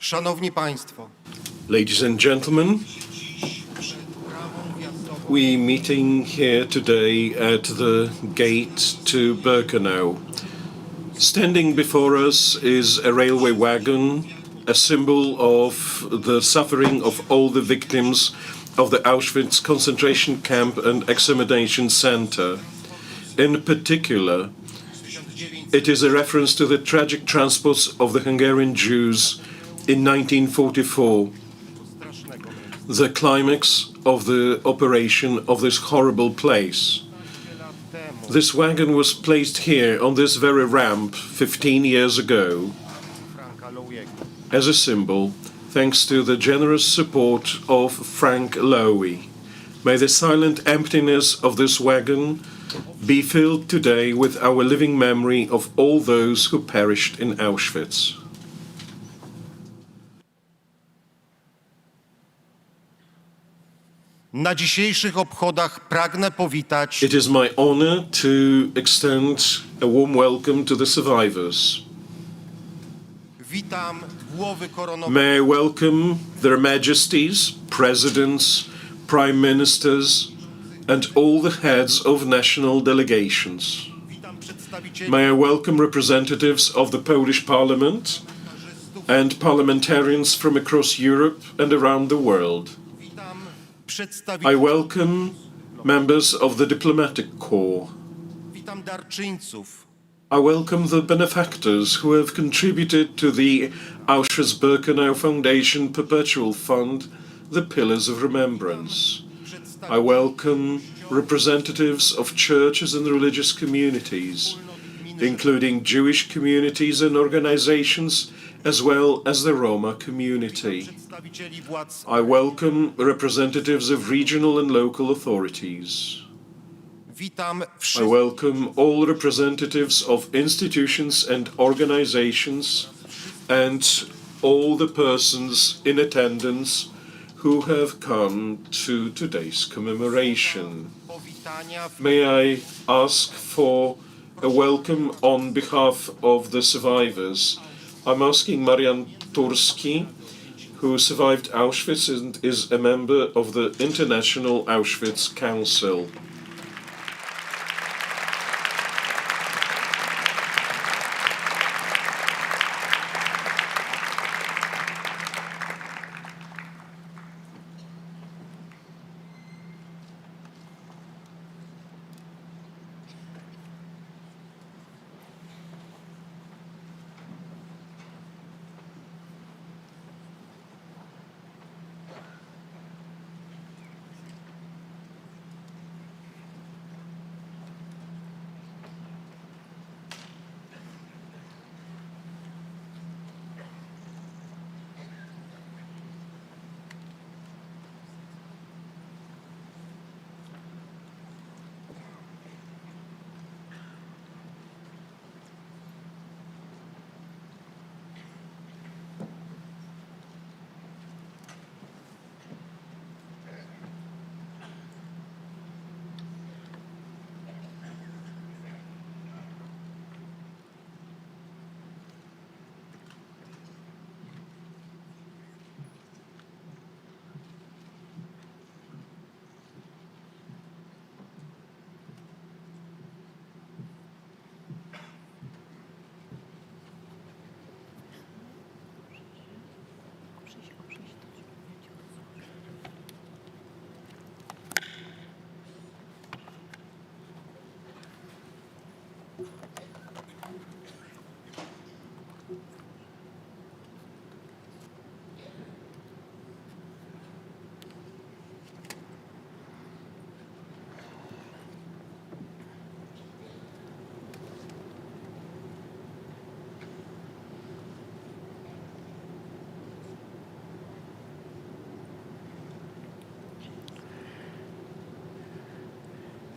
Szanowni Państwo, Ladies and gentlemen, we meeting here today at the gate to Birkenau. Standing before us is a railway wagon, a symbol of the suffering of all the victims of the Auschwitz concentration camp and extermination center. In particular, it is a reference to the tragic transports of the Hungarian Jews in 1944, the climax of the operation of this horrible place. This wagon was placed here on this very ramp 15 years ago as a symbol, thanks to the generous support of Frank Lowy. May the silent emptiness of this wagon be filled today with our living memory of all those who perished in Auschwitz. na dzisiejszych obchodach pragnę powitać It is my honor to extend a warm welcome to the survivors. Witam głowy koronowe. May I welcome their majesties, presidents, prime ministers, and all the heads of national delegations. Witam przedstawicieli May I welcome representatives of the Polish Parliament and parliamentarians from across Europe and around the world. Witam I przedstawicieli welcome members of the diplomatic corps. Witam darczyńców. I welcome the benefactors who have contributed to the Auschwitz-Birkenau Foundation Perpetual Fund, the Pillars of Remembrance. I welcome representatives of churches and religious communities, including Jewish communities and organizations, as well as the Roma community. Przedstawicieli władz. I welcome representatives of regional and local authorities. Witam I wszystkich welcome all representatives of institutions and organizations and all the persons in attendance who have come to today's commemoration. powitania w May I ask for a welcome on behalf of the survivors. I'm asking MARIAN TURSKI, who survived Auschwitz and is a member of the International Auschwitz Council.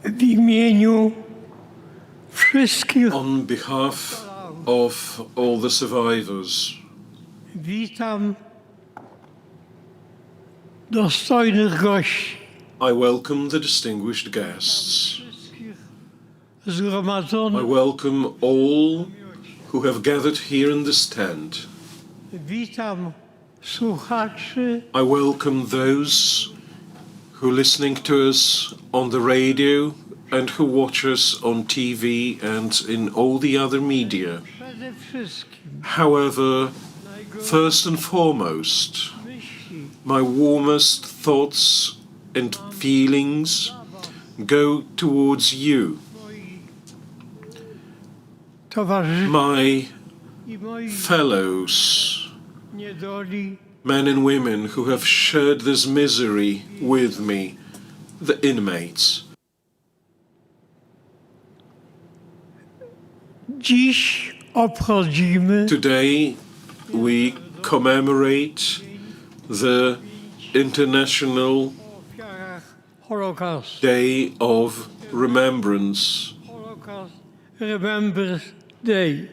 W imieniu wszystkich On behalf of all the survivors, witam dostojnych gości, I welcome the distinguished guests. wszystkich I zgromadzonych. welcome all who have gathered here in this tent. Witam słuchaczy, I welcome those who are listening to us on the radio and who watch us on TV and in all the other media. przede wszystkim However, first and foremost, myśli my warmest thoughts and feelings go towards you, moi towarzyszy my i moich fellows, niedoli, men and women who have shared this misery with me, the inmates. dziś obchodzimy Today we commemorate the International ofiarach Holokaustu. Day of Remembrance Holocaust Remembrance Day.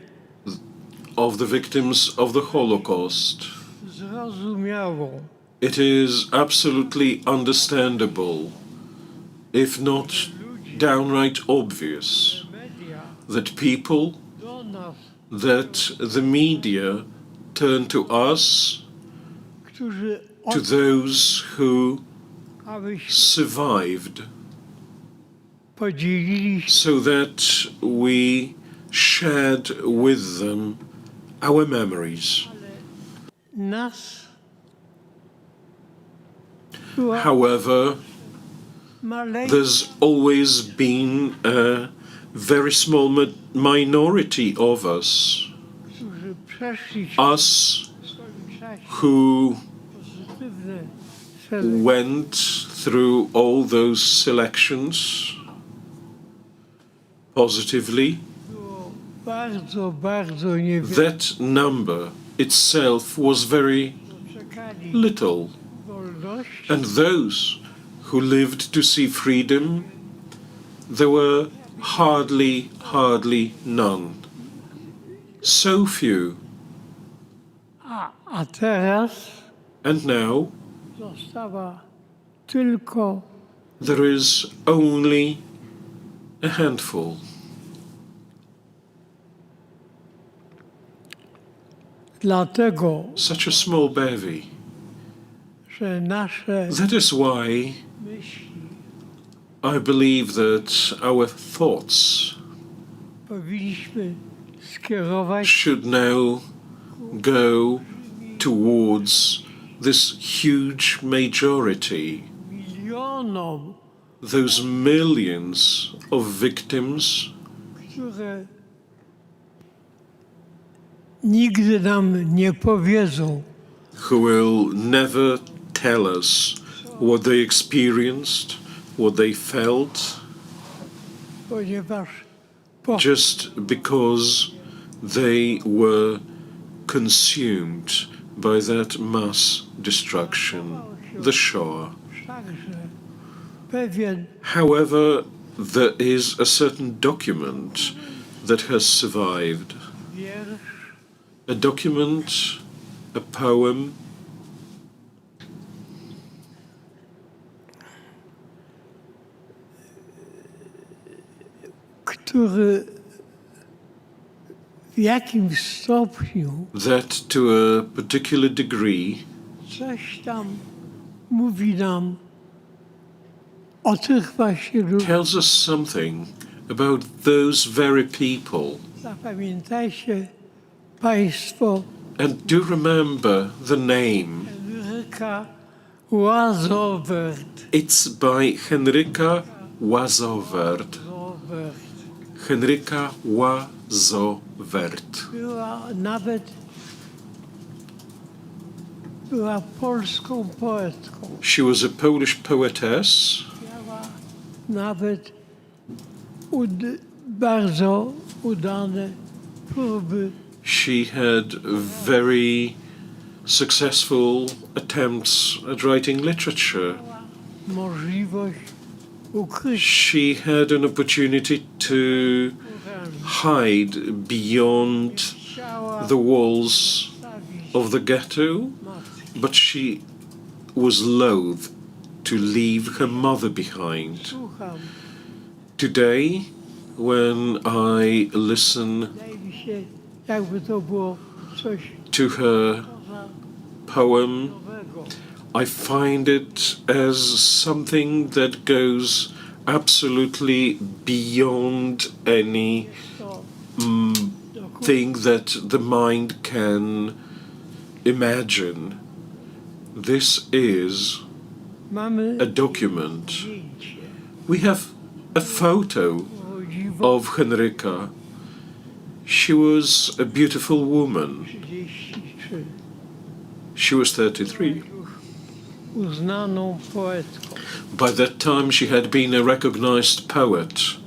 of the victims of the Holocaust. Zrozumiałą, It is absolutely understandable, if not downright obvious, media that people, do nas, that the media turn to us, którzy to those who abyśmy survived, podzielili się so that we shared with them our memories. nas. Była However, maleńka there's always been a very small minority of us, którzy przeszli us w swoim czasie who pozytywne selekcje. went through all those selections positively. Było bardzo, bardzo niewiele. That number itself was very Czekali little. wolność, And those who lived to see freedom, there were hardly none. So few. a teraz And now została tylko there is only a handful. dlatego, Such a small bevy. że nasze That is why myśli I believe that our thoughts powinniśmy skierować should now go towards this huge majority, milionom, those millions of victims które nigdy nam nie powiedzą, who will never tell us what they experienced, what they felt, ponieważ just because they were consumed by that mass destruction, the Shoah. także pewien However, there is a certain document that has survived, wiersz, a document, a poem, który w jakimś stopniu that to a particular degree coś tam mówi nam o tych właśnie ludziach. tells us something about those very people. Zapamiętajcie Państwo And do remember the name. Henryka Łazowert. It's by Henryka Łazowert. Henryka Łazowert. Była polską poetką. She was a Polish poetess. Miała nawet bardzo udane próby. She had very successful attempts at writing literature. Możliwość ukrycia She had an opportunity to hide beyond the walls of the ghetto, but she was loath to leave her mother behind. Słucham. Today, when I listen Wydaje mi się, jakby to było coś to her poza poem, nowego. I find it as something that goes absolutely beyond any To thing that the mind can imagine. This is mamy a document. zdjęcie. We have a photo Urodziwo of Henryka. She was a beautiful woman. 33. She was 33. Uznaną poetką. By that time, she had been a recognized poet,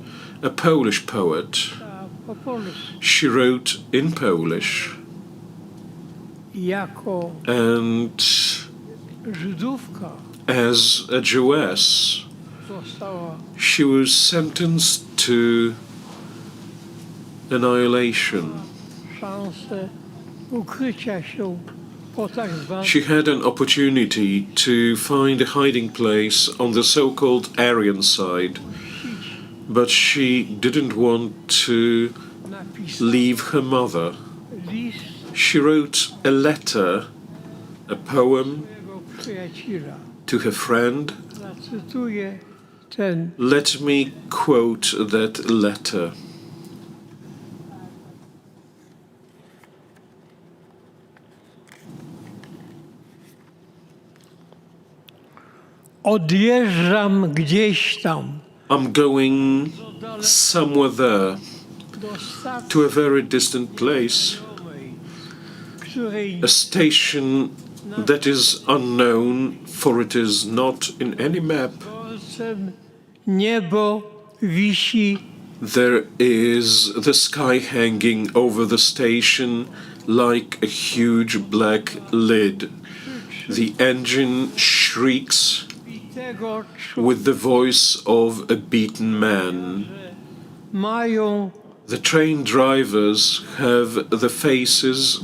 a Polish poet. A po polsku She wrote in Polish, jako and Żydówka as a Jewess, została she was sentenced to annihilation. szansę ukrycia się po tak zwanym She had an opportunity to find a hiding place on the so-called Aryan side, but she didn't want to napisać leave her mother. list She wrote a letter, a poem swojego przyjaciela. to her friend. Zacytuję ten Let me quote that letter. odjeżdżam gdzieś tam I'm going somewhere there, do stacji to a very distant place, znajomej, której a station that is unknown, for it is not in any map. dworcem niebo wisi There is the sky hanging over the station like a huge black lid. The engine shrieks bitego with the voice of a beaten man. mają The train drivers have the faces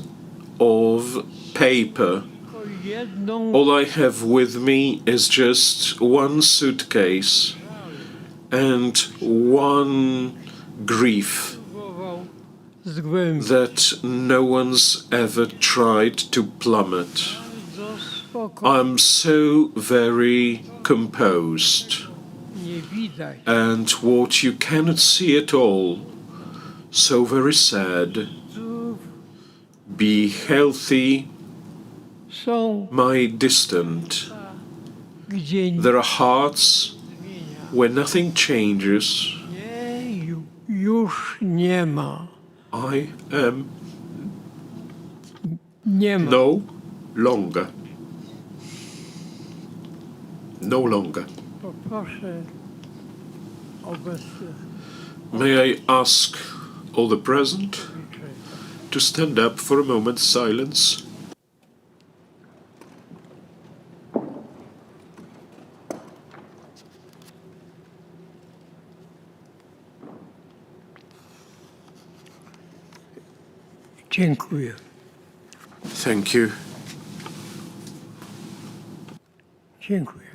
of paper. tylko jedną All I have with me is just one suitcase and one grief próbował zgłębić. that no one's ever tried to plummet. Bardzo spokojnie, I'm so very composed, nie widać. and what you cannot see at all, so very sad. Zdrów Be healthy, są, my distant. gdzie nie There are hearts zmienia. where nothing changes. Nie, już nie ma. I am Nie ma. no longer. No longer. Poproszę obecnych May I ask all the present to stand up for a moment's silence? dziękuję. Thank you. Dziękuję.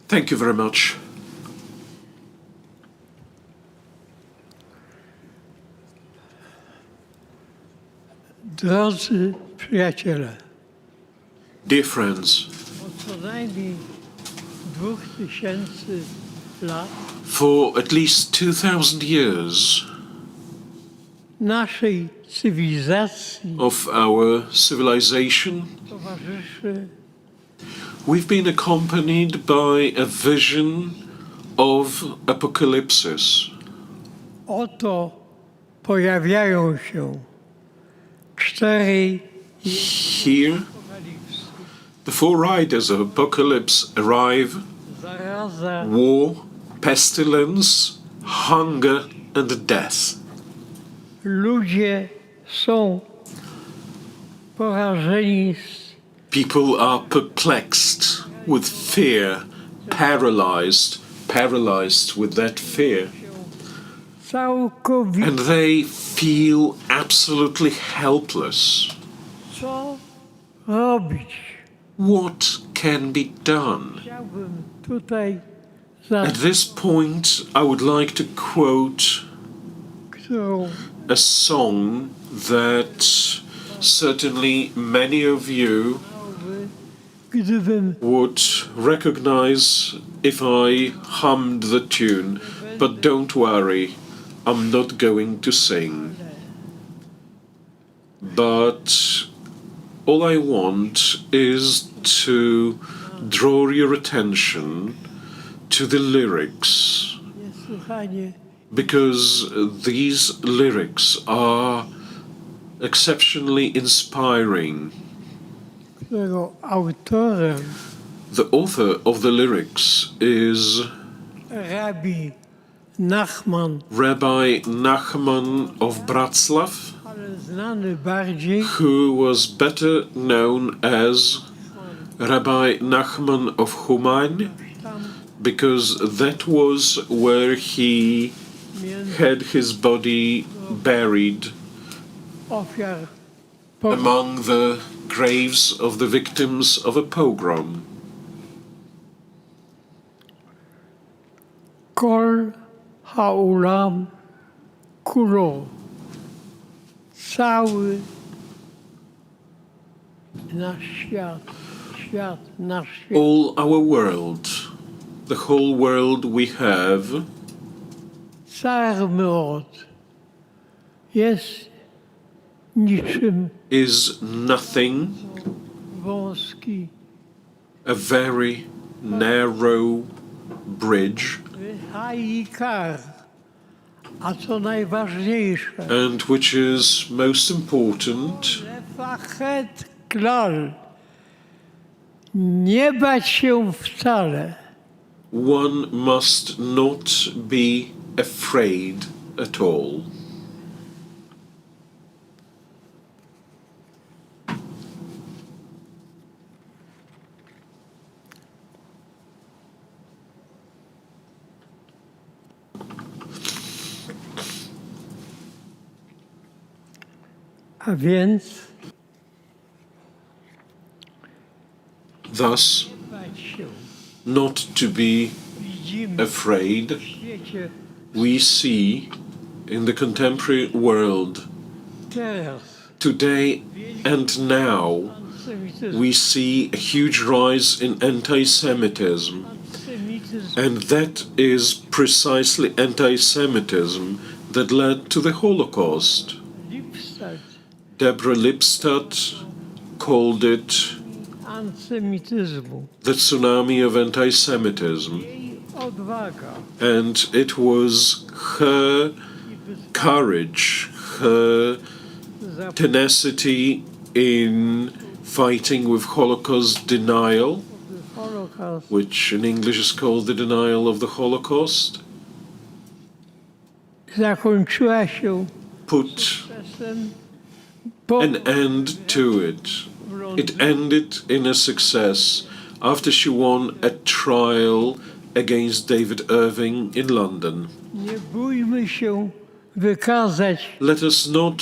Thank you very much. Drodzy przyjaciele, Dear friends, od co najmniej 2000 lat for at least 2000 years naszej cywilizacji of our civilization, towarzyszy we've been accompanied by a vision of apocalypses. oto pojawiają się 4 Here, apokalipsy. the four riders of apocalypse arrive: Zaraza, war, pestilence, hunger, and death. ludzie są porażeni People are perplexed with fear, paralyzed with that fear, całkowicie. and they feel absolutely helpless. Co robić? What can be done? Chciałbym tutaj At this point, I would like to quote którą a song that certainly many of you gdybym would recognize if I hummed the tune, but don't worry, I'm not going to sing. But all I want is to draw your attention to the lyrics, niesłychanie because these lyrics are exceptionally inspiring. którego autorem The author of the lyrics is Rabbi Nachman, Rabbi Nachman of Bratslav, ale znany bardziej who was better known as Rabbi Nachman of Humain, tam because that was where he między had his body buried ofiar among the graves of the victims of a pogrom. Kol Haulam Kulo. Cały nasz świat, nasz świat All our world, the whole world we have, Sarmot jest niczym is nothing, wąski, a very narrow bridge, haikar, a co najważniejsze, and which is most important, lefachet klal, nie bać się wcale. one must not be afraid at all. A więc Thus, bać się. not to be Widzimy afraid, w świecie we see in the contemporary world teraz today and now, antysemityzm, we see a huge rise in anti-Semitism, antysemityzm and that is precisely anti-Semitism that led to the Holocaust. Lipstadt, Deborah Lipstadt called it antysemityzmu. the tsunami of anti-Semitism, Jej odwaga and it was her courage, her za tenacity in fighting with Holocaust denial, Holokaust which in English is called the denial of the Holocaust, zakończyła się put czasem po an end to it. It ended in a success after she won a trial against David Irving in London. Nie bójmy się wykazać Let us not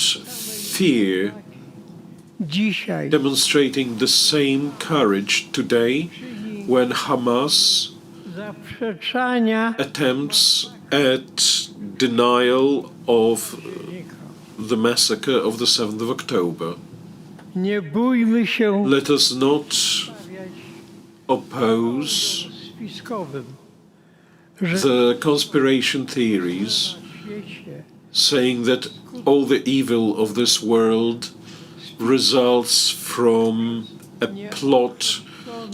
fear dzisiaj demonstrating the same courage today when Hamas zaprzeczania attempts at denial of the massacre of the 7th of October. Nie bójmy się Let us not stawiać oppose spiskowym, że the conspiration theories na świecie saying that all the evil of this world results from a plot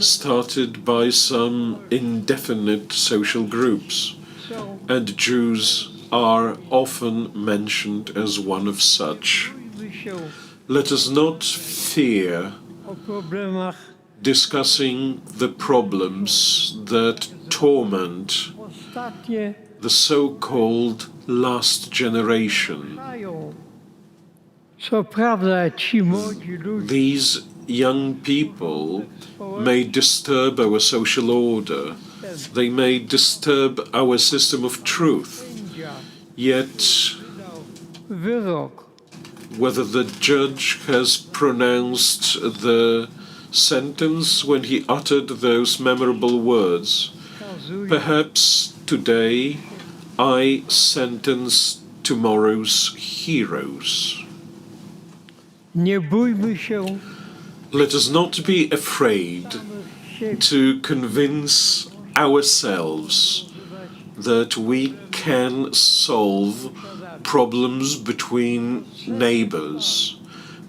started by some indefinite social groups, są. and Jews are often mentioned as one of such. Bójmy się Let us not fear o problemach discussing the problems that torment ostatnie the so-called last generation. trwają. Co prawda ci młodzi ludzie These young people may disturb our social order. They may disturb our system of truth. sędzia Yet, wydał wyrok, whether the judge has pronounced the sentence when he uttered those memorable words, wskazuje perhaps today I sentence tomorrow's heroes. nie bójmy się Let us not be afraid samych to convince ourselves that we can solve problems between neighbors,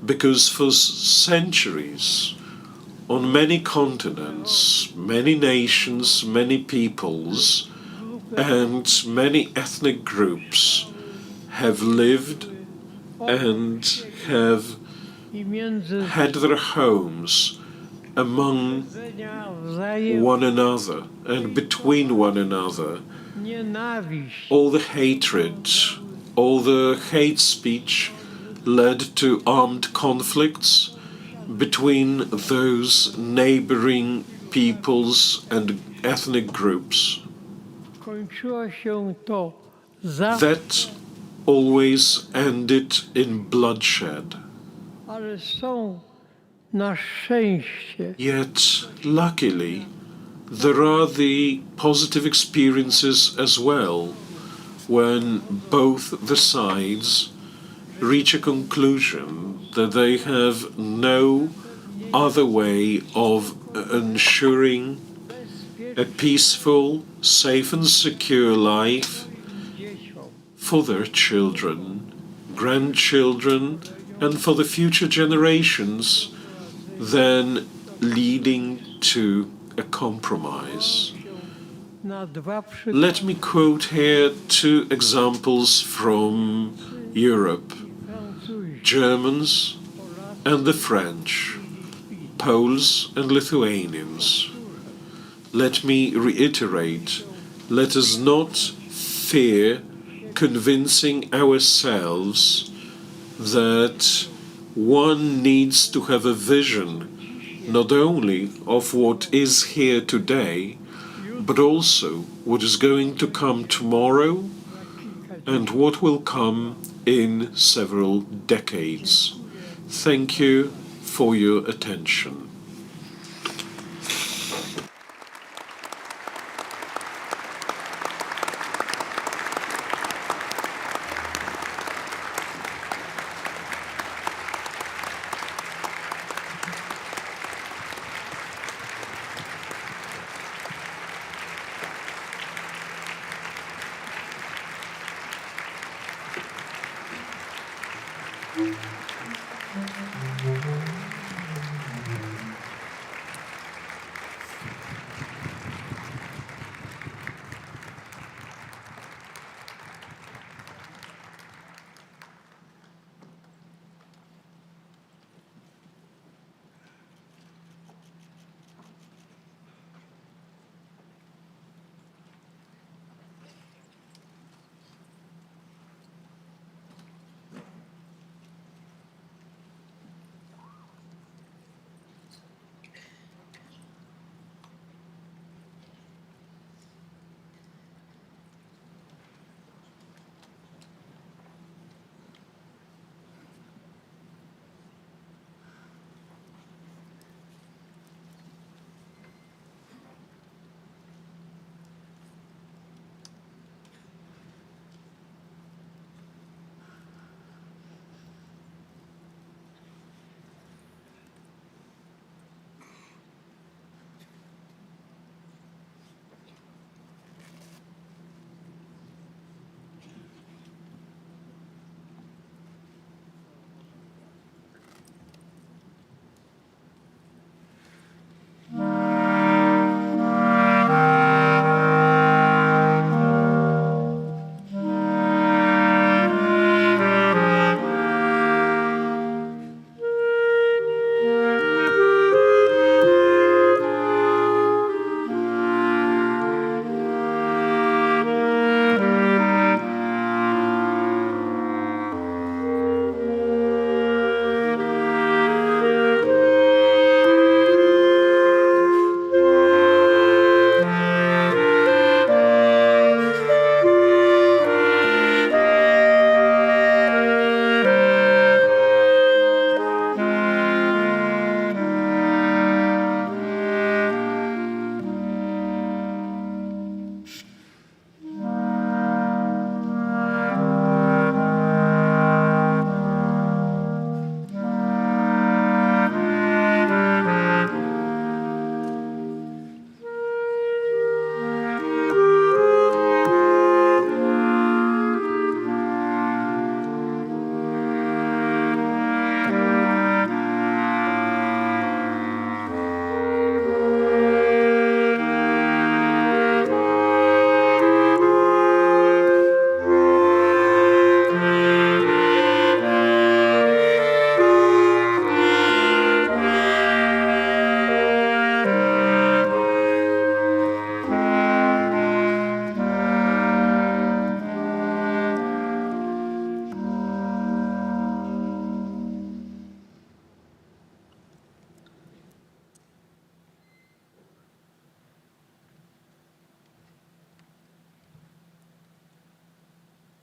because for centuries, on many continents, many nations, many peoples, and many ethnic groups have lived and have had their homes among one another and between one another. All the hatred, all the hate speech led to armed conflicts between those neighboring peoples and ethnic groups. That always ended in bloodshed. Yet, luckily, there are the positive experiences as well, when both the sides reach a conclusion that they have no other way of ensuring a peaceful, safe and secure life for their children, grandchildren, and for the future generations than leading to a compromise. Let me quote here two examples from Europe: Germans and the French, Poles and Lithuanians. Let me reiterate, let us not fear convincing ourselves that one needs to have a vision not only of what is here today, but also what is going to come tomorrow and what will come in several decades. Thank you for your attention.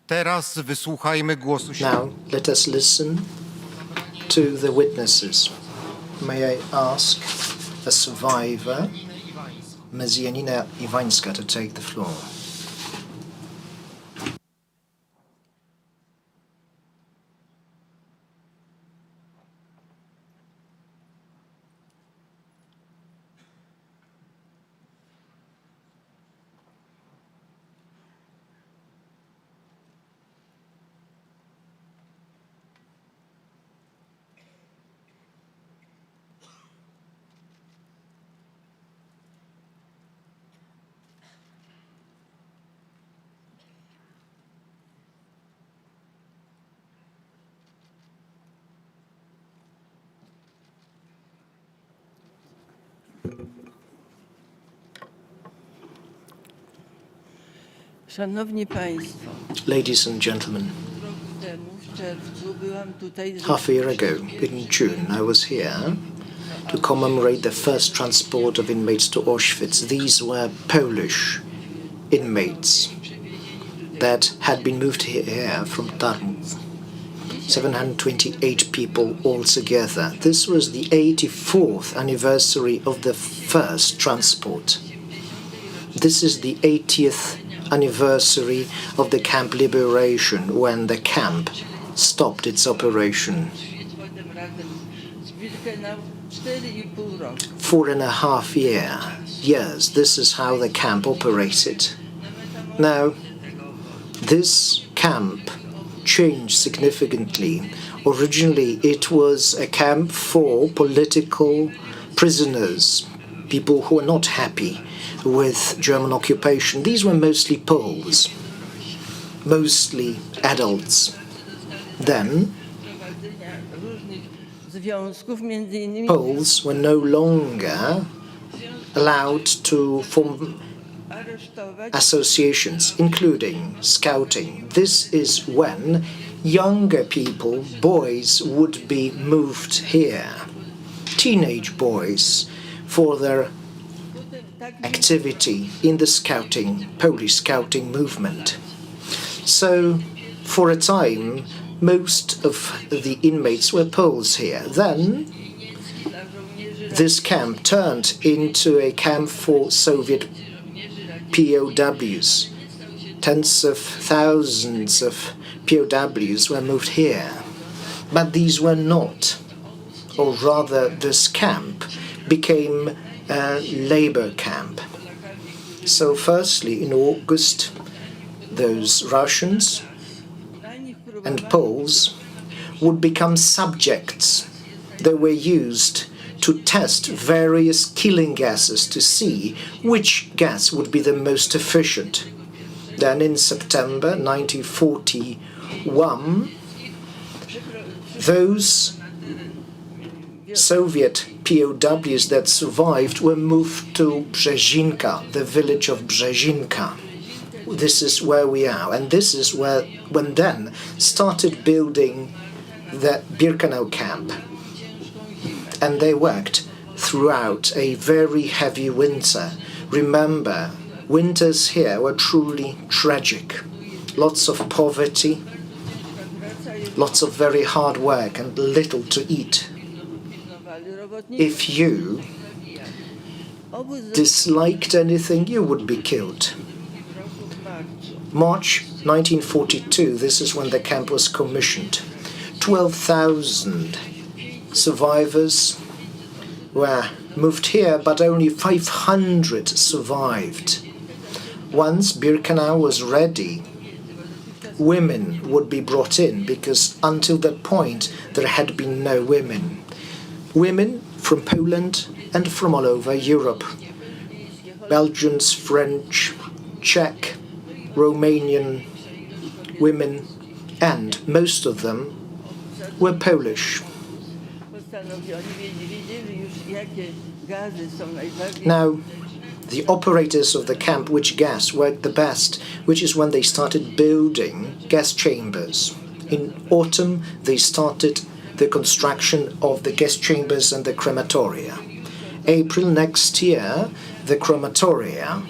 Teraz wysłuchajmy głosu Now, let us listen to the witnesses. May I ask a survivor, Ms. Janina Iwańska, to take the floor. Szanowni Państwo, Ladies and gentlemen, rok temu w czerwcu byłam tutaj. half a year ago, in June, I was here to commemorate the first transport of inmates to Auschwitz. These were Polish inmates that had been moved here from Tarnów. 728 people altogether. This was the 84th anniversary of the first transport. This is the 80th anniversary of the camp liberation, when the camp stopped its operation. 4.5 years. This is how the camp operated. Now, this camp changed significantly. Originally, it was a camp for political prisoners, people who were not happy with German occupation. These were mostly Poles, mostly adults. Then, Poles were no longer allowed to form associations, including scouting. This is when younger people, boys, would be moved here, teenage boys, for their activity in the scouting, Polish scouting movement. So, for a time, most of the inmates were Poles here. Then, this camp turned into a camp for Soviet POWs. Tens of thousands of POWs were moved here. But these were not, or rather this camp became a labor camp. So firstly, in August, those Russians and Poles would become subjects. They were used to test various killing gases to see which gas would be the most efficient. Then in September 1941, those Soviet POWs that survived were moved to Brzezinka, the village of Brzezinka. This is where we are, and this is when then started building the Birkenau camp. And they worked throughout a very heavy winter. Remember, winters here were truly tragic. Lots of poverty, lots of very hard work, and little to eat. If you disliked anything, you would be killed. March 1942, this is when the camp was commissioned. 12,000 survivors were moved here, but only 500 survived. Once Birkenau was ready, women would be brought in, because until that point there had been no women. Women from Poland and from all over Europe. Belgians, French, Czech, Romanian women, and most of them were Polish. Now, the operators of the camp, which gas worked the best, which is when they started building gas chambers. In autumn, they started the construction of the gas chambers and the crematoria. April next year, the crematoria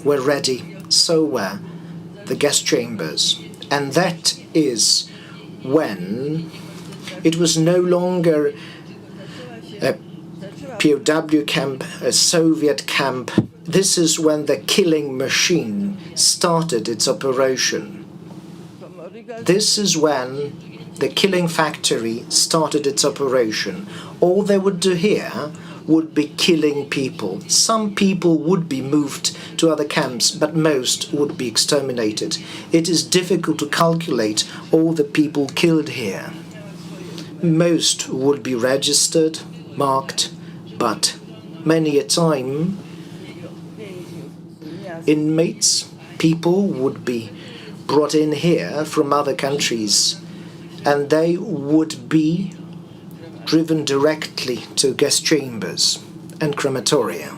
were ready, so were the gas chambers. And that is when it was no longer a POW camp, a Soviet camp. This is when the killing machine started its operation. This is when the killing factory started its operation. All they would do here would be killing people. Some people would be moved to other camps, but most would be exterminated. It is difficult to calculate all the people killed here. Most would be registered, marked, but many a time inmates, people would be brought in here from other countries, and they would be driven directly to gas chambers and crematoria.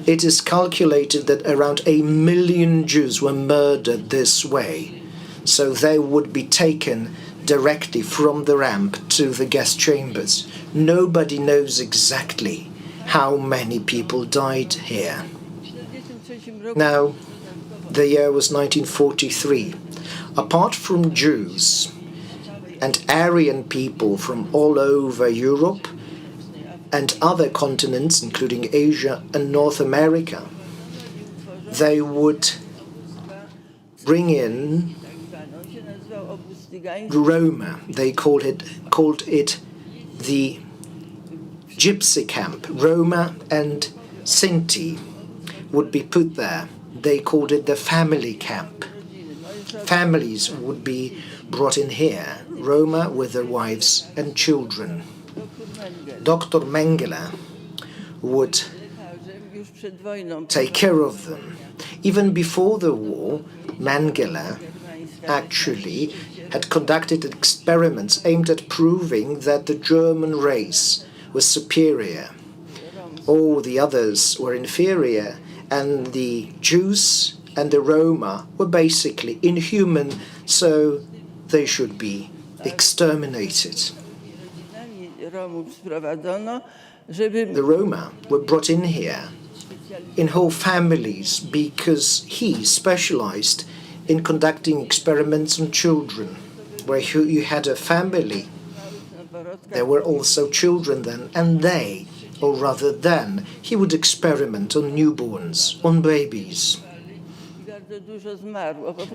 It is calculated that around 1 million Jews were murdered this way, so they would be taken directly from the ramp to the gas chambers. Nobody knows exactly how many people died here. Now, the year was 1943. Apart from Jews and Aryan people from all over Europe and other continents, including Asia and North America, they would bring in Roma. They called it the Gypsy camp. Roma and Sinti would be put there. They called it the family camp. Families would be brought in here, Roma with their wives and children. Dr. Mengele would take care of them. Even before the war, Mengele actually had conducted experiments aimed at proving that the German race was superior. All the others were inferior, and the Jews and the Roma were basically inhuman, so they should be exterminated. The Roma were brought in here in whole families because he specialized in conducting experiments on children. Where you had a family, there were also children then, and they, or rather then, he would experiment on newborns, on babies.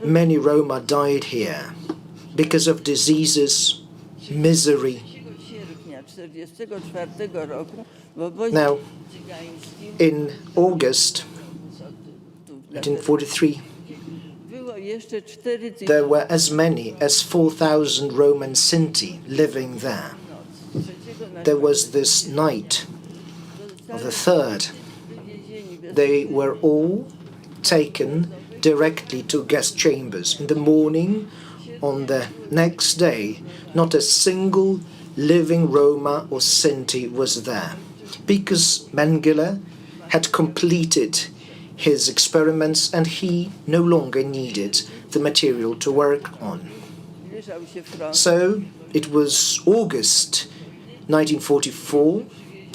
Many Roma died here because of diseases, misery. Now, in August 1943, there were as many as 4,000 Roman Sinti living there. There was this night of the 3rd. They were all taken directly to gas chambers. In the morning, on the next day, not a single living Roma or Sinti was there, because Mengele had completed his experiments and he no longer needed the material to work on. So it was August 1944,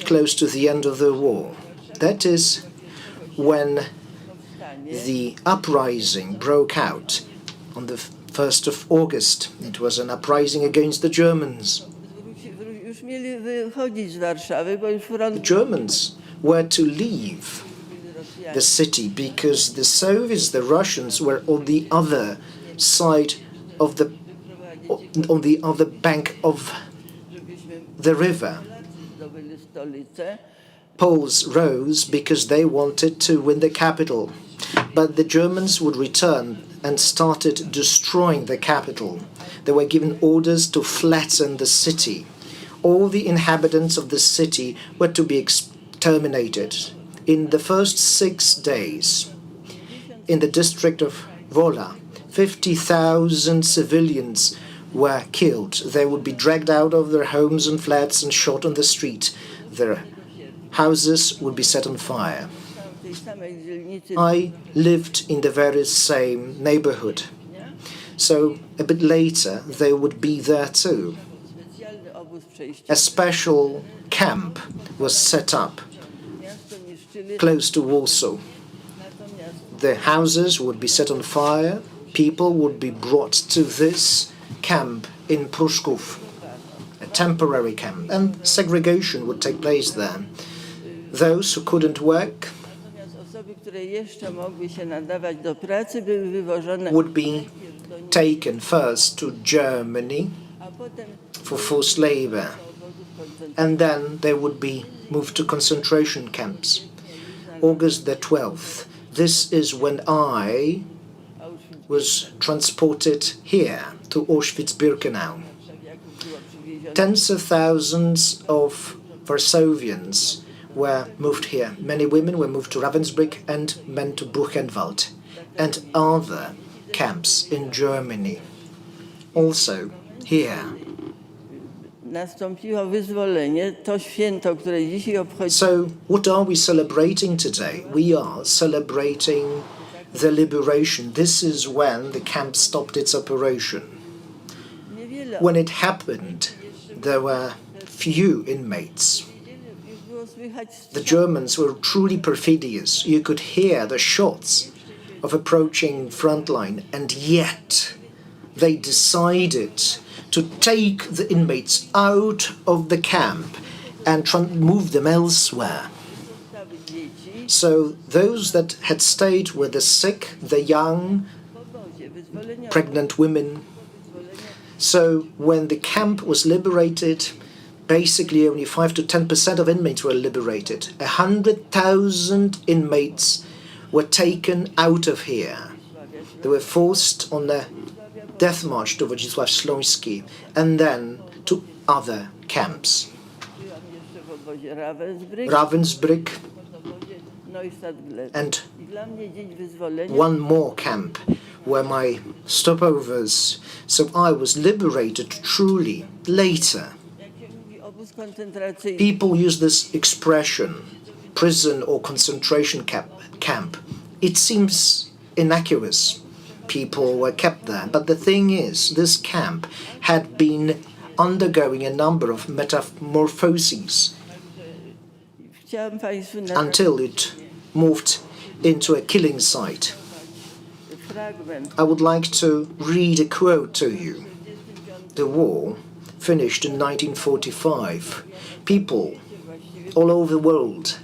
close to the end of the war. That is when the uprising broke out on the 1st of August. It was an uprising against the Germans. The Germans were to leave the city because the Soviets, the Russians, were on the other side of on the other bank of the river. Poles rose because they wanted to win the capital, but the Germans would return and started destroying the capital. They were given orders to flatten the city. All the inhabitants of the city were to be exterminated. In the first 6 days, in the district of Wola, 50,000 civilians were killed. They would be dragged out of their homes and flats and shot on the street. Their houses would be set on fire. I lived in the very same neighborhood. So a bit later, they would be there too. A special camp was set up close to Warsaw. The houses would be set on fire, people would be brought to this camp in Pruszków, a temporary camp, and segregation would take place there. Those who couldn't work Natomiast osoby, które jeszcze mogły się nadawać do pracy, były wywożone would be taken first to Germany a potem for forced labor, do obozów koncentracyjnych. and then they would be moved to concentration camps. August the 12th, this is when I was transported here to Auschwitz-Birkenau. Tens of thousands of Warsavians were moved here. Many women were moved to Ravensbrück and men to Buchenwald and other camps in Germany. Also here. Nastąpiło wyzwolenie, to święto, które dzisiaj obchodzimy. So what are we celebrating today? We are celebrating the liberation. This is when the camp stopped its operation. Niewiele When it happened, there were few inmates. już było słychać The Germans were truly perfidious. You could hear the shots of approaching frontline, and yet they decided to take the inmates out of the camp and move them elsewhere. strzały dzieci So those that had stayed were the sick, the young, w obozie. Wyzwolenie pregnant women. So when the camp was liberated, basically only 5 to 10% of inmates were liberated. 100,000 inmates were taken out of here. They were forced on the death march to Wodzisław Śląski and then to other camps. byłam jeszcze w obozie Ravensbrück, Ravensbrück w obozie Neustadt-Glew. and I dla mnie dzień wyzwolenia one more camp were my stopovers. So I was liberated truly later. jak się mówi obóz koncentracyjny. People use this expression, prison or concentration camp. It seems innocuous. People were kept there. But the thing is, this camp had been undergoing a number of metamorphoses Chciałam Państwu nadać until it moved into a killing site. fragment. I would like to read a quote to you. The war finished in 1945. People all over the world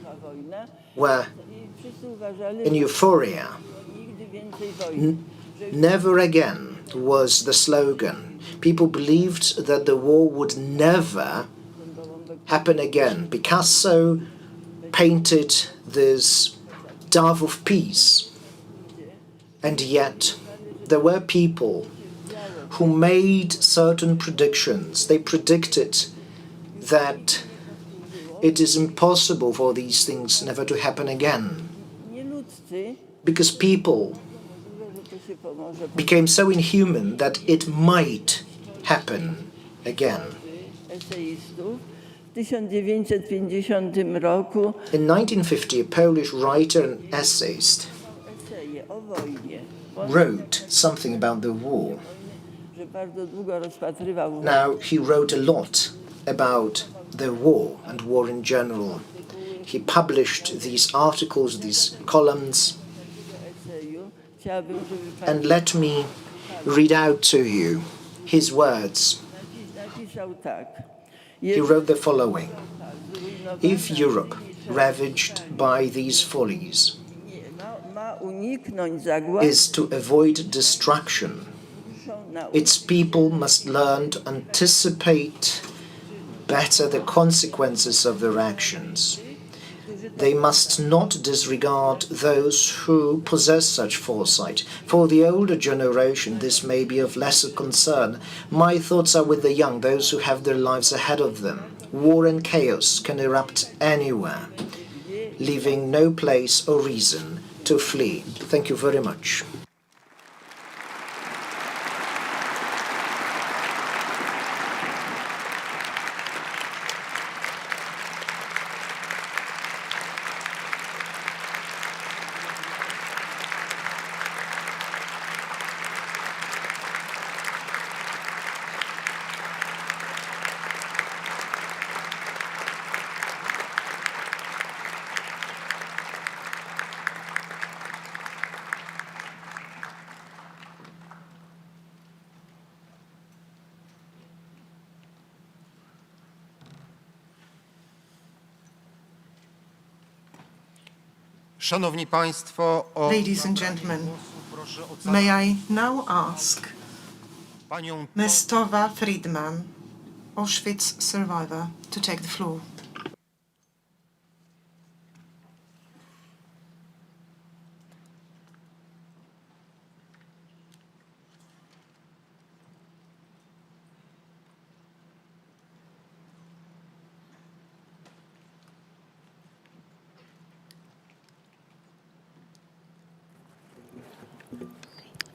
Ta wojna were i wszyscy uważali, in euphoria. że nigdy więcej wojny. Never again was the slogan. People believed that the war would never happen again. Picasso painted this dove of peace. And yet, there were people who made certain predictions. They predicted that it is impossible for these things never to happen again. Nieludzcy, Because people że to się pomoże. became so inhuman that it might happen again. Eseistów. W 1950 roku In 1950, a Polish writer and essayist eseje o wojnie. wrote something about the war. Że bardzo długo rozpatrywał wojnę. Now, he wrote a lot about the war and war in general. He published these articles, these columns, Eseju. Chciałabym, żeby and let me read out to you his words. napisał tak. He wrote the following: If Europe, ravaged by these follies, ma uniknąć zagłady, is to avoid destruction, its people must learn to anticipate better the consequences of their actions. They must not disregard those who possess such foresight. For the older generation, this may be of lesser concern. My thoughts are with the young, those who have their lives ahead of them. War and chaos can erupt anywhere, leaving no place or reason to flee. Thank you very much. Szanowni Państwo, o Ladies and gentlemen, proszę o may I now ask panią Ms. TOVA FRIEDMAN, Auschwitz survivor, to take the floor.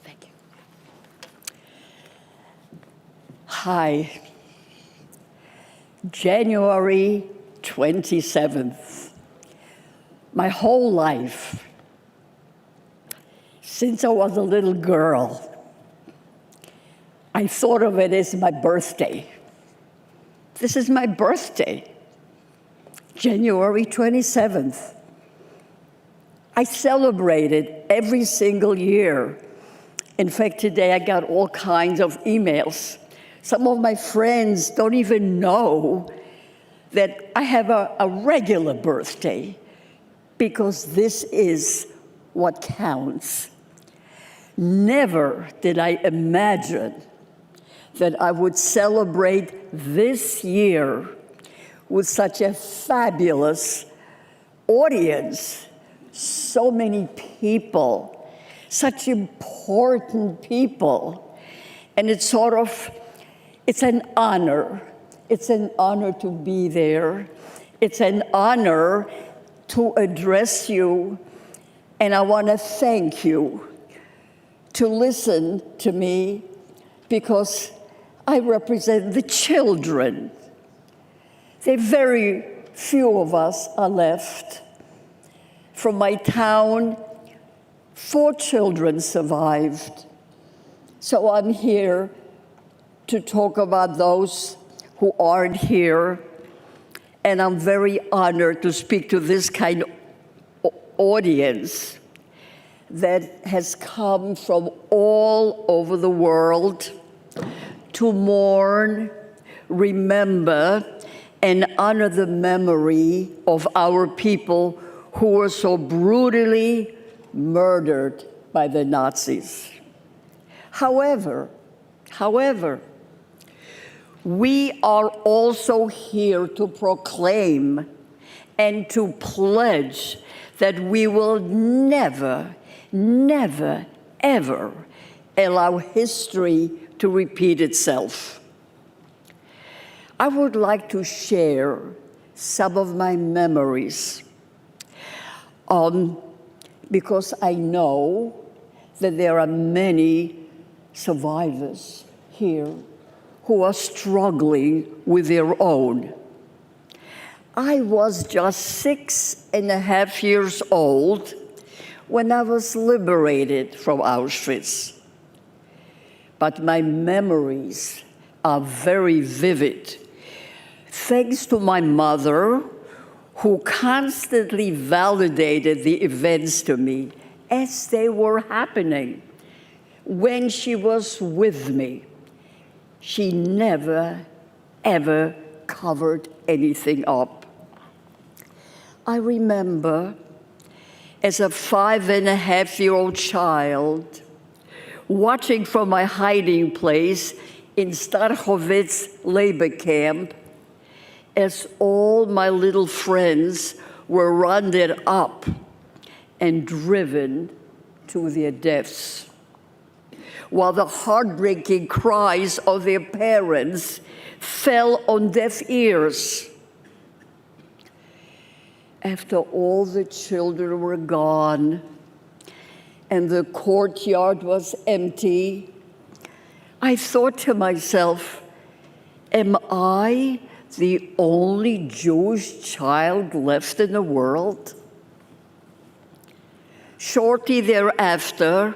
Thank you. Hi. January 27th. My whole life, since I was a little girl, I thought of it as my birthday. This is my birthday, January 27th. I celebrate it every single year. In fact, today I got all kinds of emails. Some of my friends don't even know that I have a regular birthday, because this is what counts. Never did I imagine that I would celebrate this year with such a fabulous audience. So many people, such important people. And it's an honor. It's an honor to be there. It's an honor to address you. And I want to thank you to listen to me, because I represent the children. There are very few of us are left. From my town, 4 children survived. So I'm here to talk about those who aren't here. And I'm very honored to speak to this kind of audience that has come from all over the world to mourn, remember, and honor the memory of our people who were so brutally murdered by the Nazis. However, we are also here to proclaim and to pledge that we will never, never, ever allow history to repeat itself. I would like to share some of my memories, because I know that there are many survivors here who are struggling with their own. I was just 6.5 years old when I was liberated from Auschwitz. But my memories are very vivid, thanks to my mother, who constantly validated the events to me as they were happening. When she was with me, she never, ever covered anything up. I remember, as a 5.5-year-old child, watching from my hiding place in Starchowitz labor camp, as all my little friends were rounded up and driven to their deaths, while the heartbreaking cries of their parents fell on deaf ears. After all the children were gone and the courtyard was empty, I thought to myself, am I the only Jewish child left in the world? Shortly thereafter,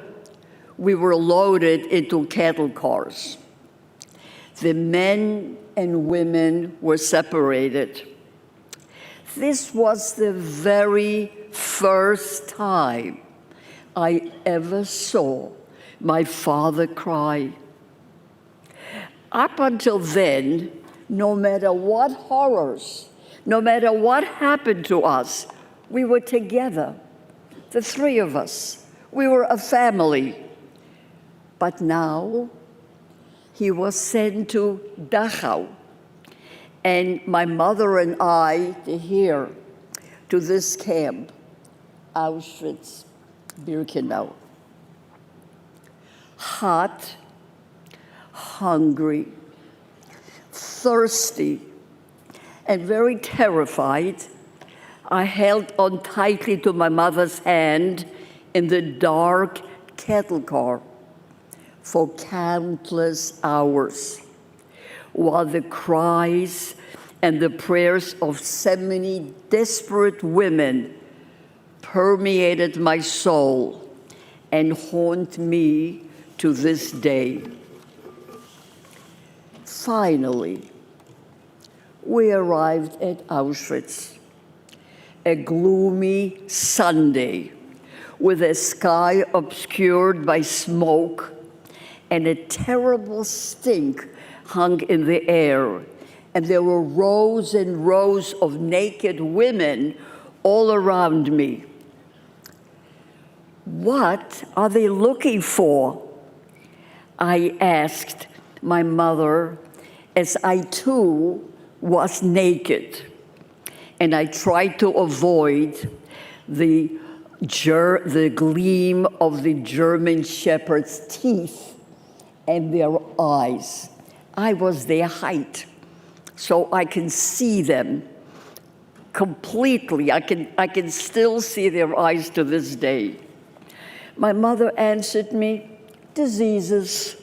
we were loaded into cattle cars. The men and women were separated. This was the very first time I ever saw my father cry. Up until then, no matter what horrors, no matter what happened to us, we were together. the three of us. We were a family. But now he was sent to Dachau, and my mother and I here to this camp, Auschwitz, Birkenau. Hot, hungry, thirsty, and very terrified, I held on tightly to my mother's hand in the dark cattle car for countless hours, while the cries and the prayers of so many desperate women permeated my soul and haunt me to this day. Finally, we arrived at Auschwitz, a gloomy Sunday with a sky obscured by smoke and a terrible stink hung in the air. And there were rows and rows of naked women all around me. What are they looking for? I asked my mother as I too was naked. And I tried to avoid the gleam of the German shepherd's teeth and their eyes. I was their height, so I can see them completely. I can still see their eyes to this day. My mother answered me, diseases.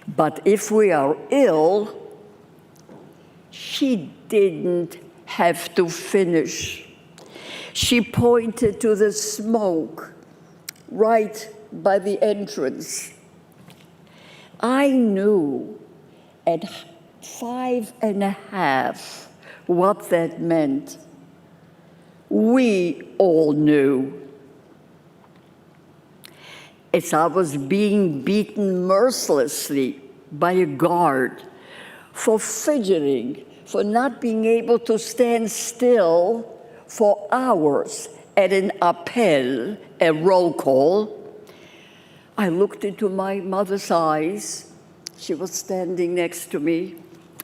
But if we are ill, she didn't have to finish. She pointed to the smoke right by the entrance. I knew at 5.5 what that meant. We all knew. As I was being beaten mercilessly by a guard for fidgeting, for not being able to stand still for hours at an appel, a roll call, I looked into my mother's eyes. She was standing next to me,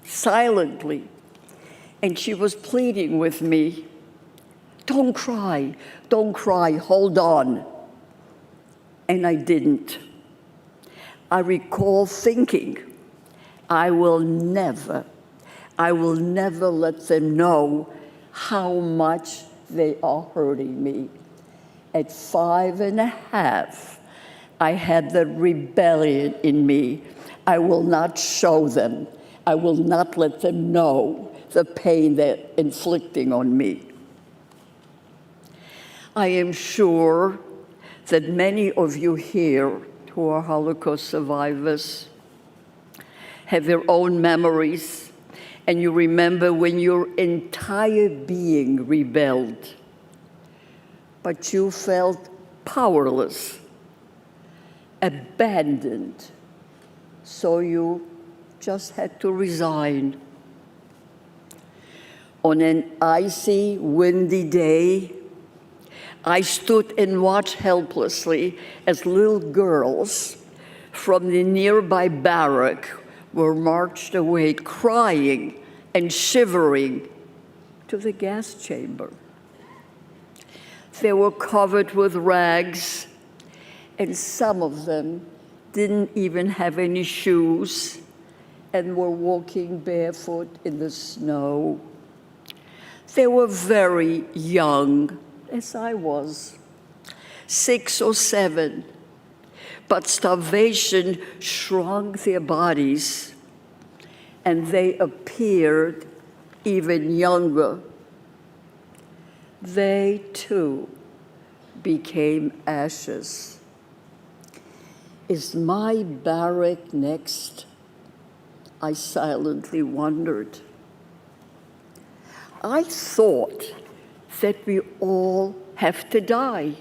silently, and she was pleading with me, don't cry, hold on. And I didn't. I recall thinking, I will never let them know how much they are hurting me. At 5.5, I had the rebellion in me. I will not show them. I will not let them know the pain they're inflicting on me. I am sure that many of you here who are Holocaust survivors have their own memories, and you remember when your entire being rebelled, but you felt powerless, abandoned, so you just had to resign. On an icy, windy day, I stood and watched helplessly as little girls from the nearby barrack were marched away, crying and shivering, to the gas chamber. They were covered with rags, and some of them didn't even have any shoes and were walking barefoot in the snow. They were very young, as I was, 6 or 7, but starvation shrunk their bodies, and they appeared even younger. They too became ashes. Is my barrack next? I silently wondered. I thought that we all have to die,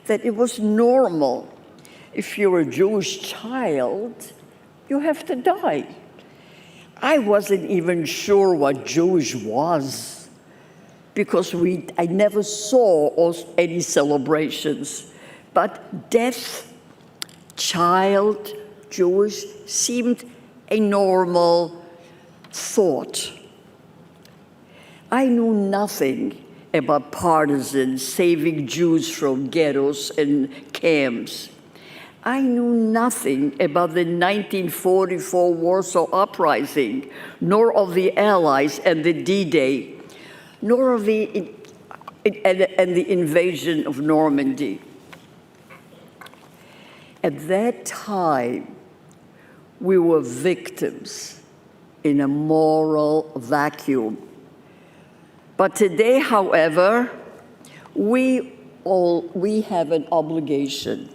that it was normal. If you're a Jewish child, you have to die. I wasn't even sure what Jewish was. because I never saw any celebrations, but death, child, Jewish, seemed a normal thought. I knew nothing about partisans saving Jews from ghettos and camps. I knew nothing about the 1944 Warsaw Uprising, nor of the Allies and the D-Day, nor of the invasion of Normandy. At that time, we were victims in a moral vacuum. But today, however, we have an obligation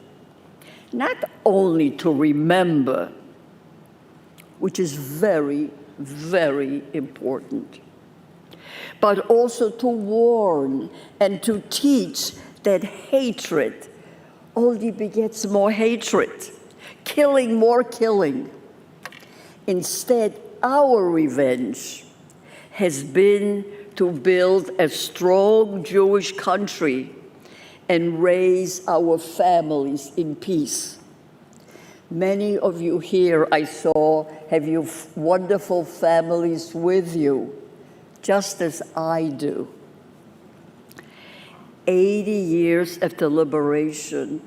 not only to remember, which is very, very important, but also to warn and to teach that hatred only begets more hatred, killing more killing. Instead, our revenge has been to build a strong Jewish country and raise our families in peace. Many of you here, I saw, have your wonderful families with you, just as I do. 80 years after liberation,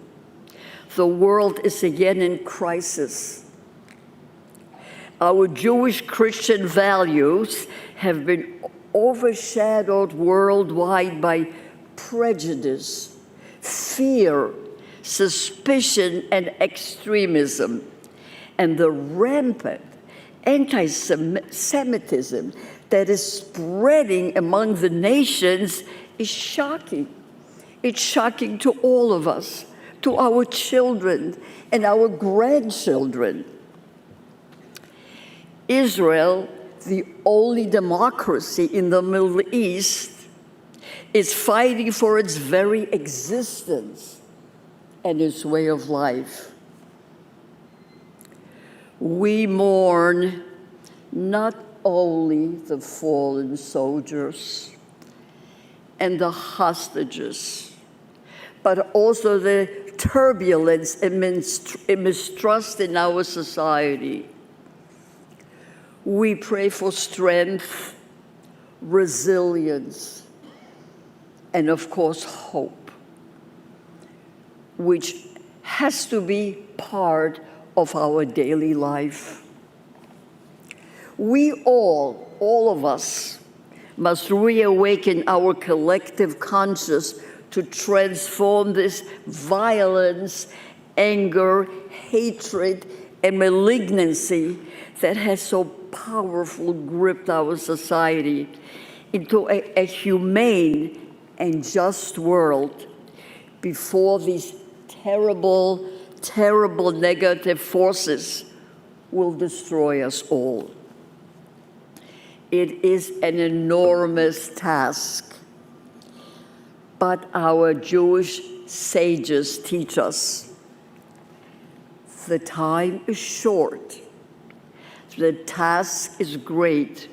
the world is again in crisis. Our Jewish Christian values have been overshadowed worldwide by prejudice, fear, suspicion, and extremism, and the rampant anti-Semitism that is spreading among the nations is shocking. It's shocking to all of us, to our children and our grandchildren. Israel, the only democracy in the Middle East, is fighting for its very existence and its way of life. We mourn not only the fallen soldiers and the hostages, but also the turbulence and mistrust in our society. We pray for strength, resilience, and of course, hope, which has to be part of our daily life. We all of us, must reawaken our collective conscience to transform this violence, anger, hatred, and malignancy that has so powerfully gripped our society into a humane and just world before these terrible, terrible negative forces will destroy us all. It is an enormous task, but our Jewish sages teach us the time is short, the task is great.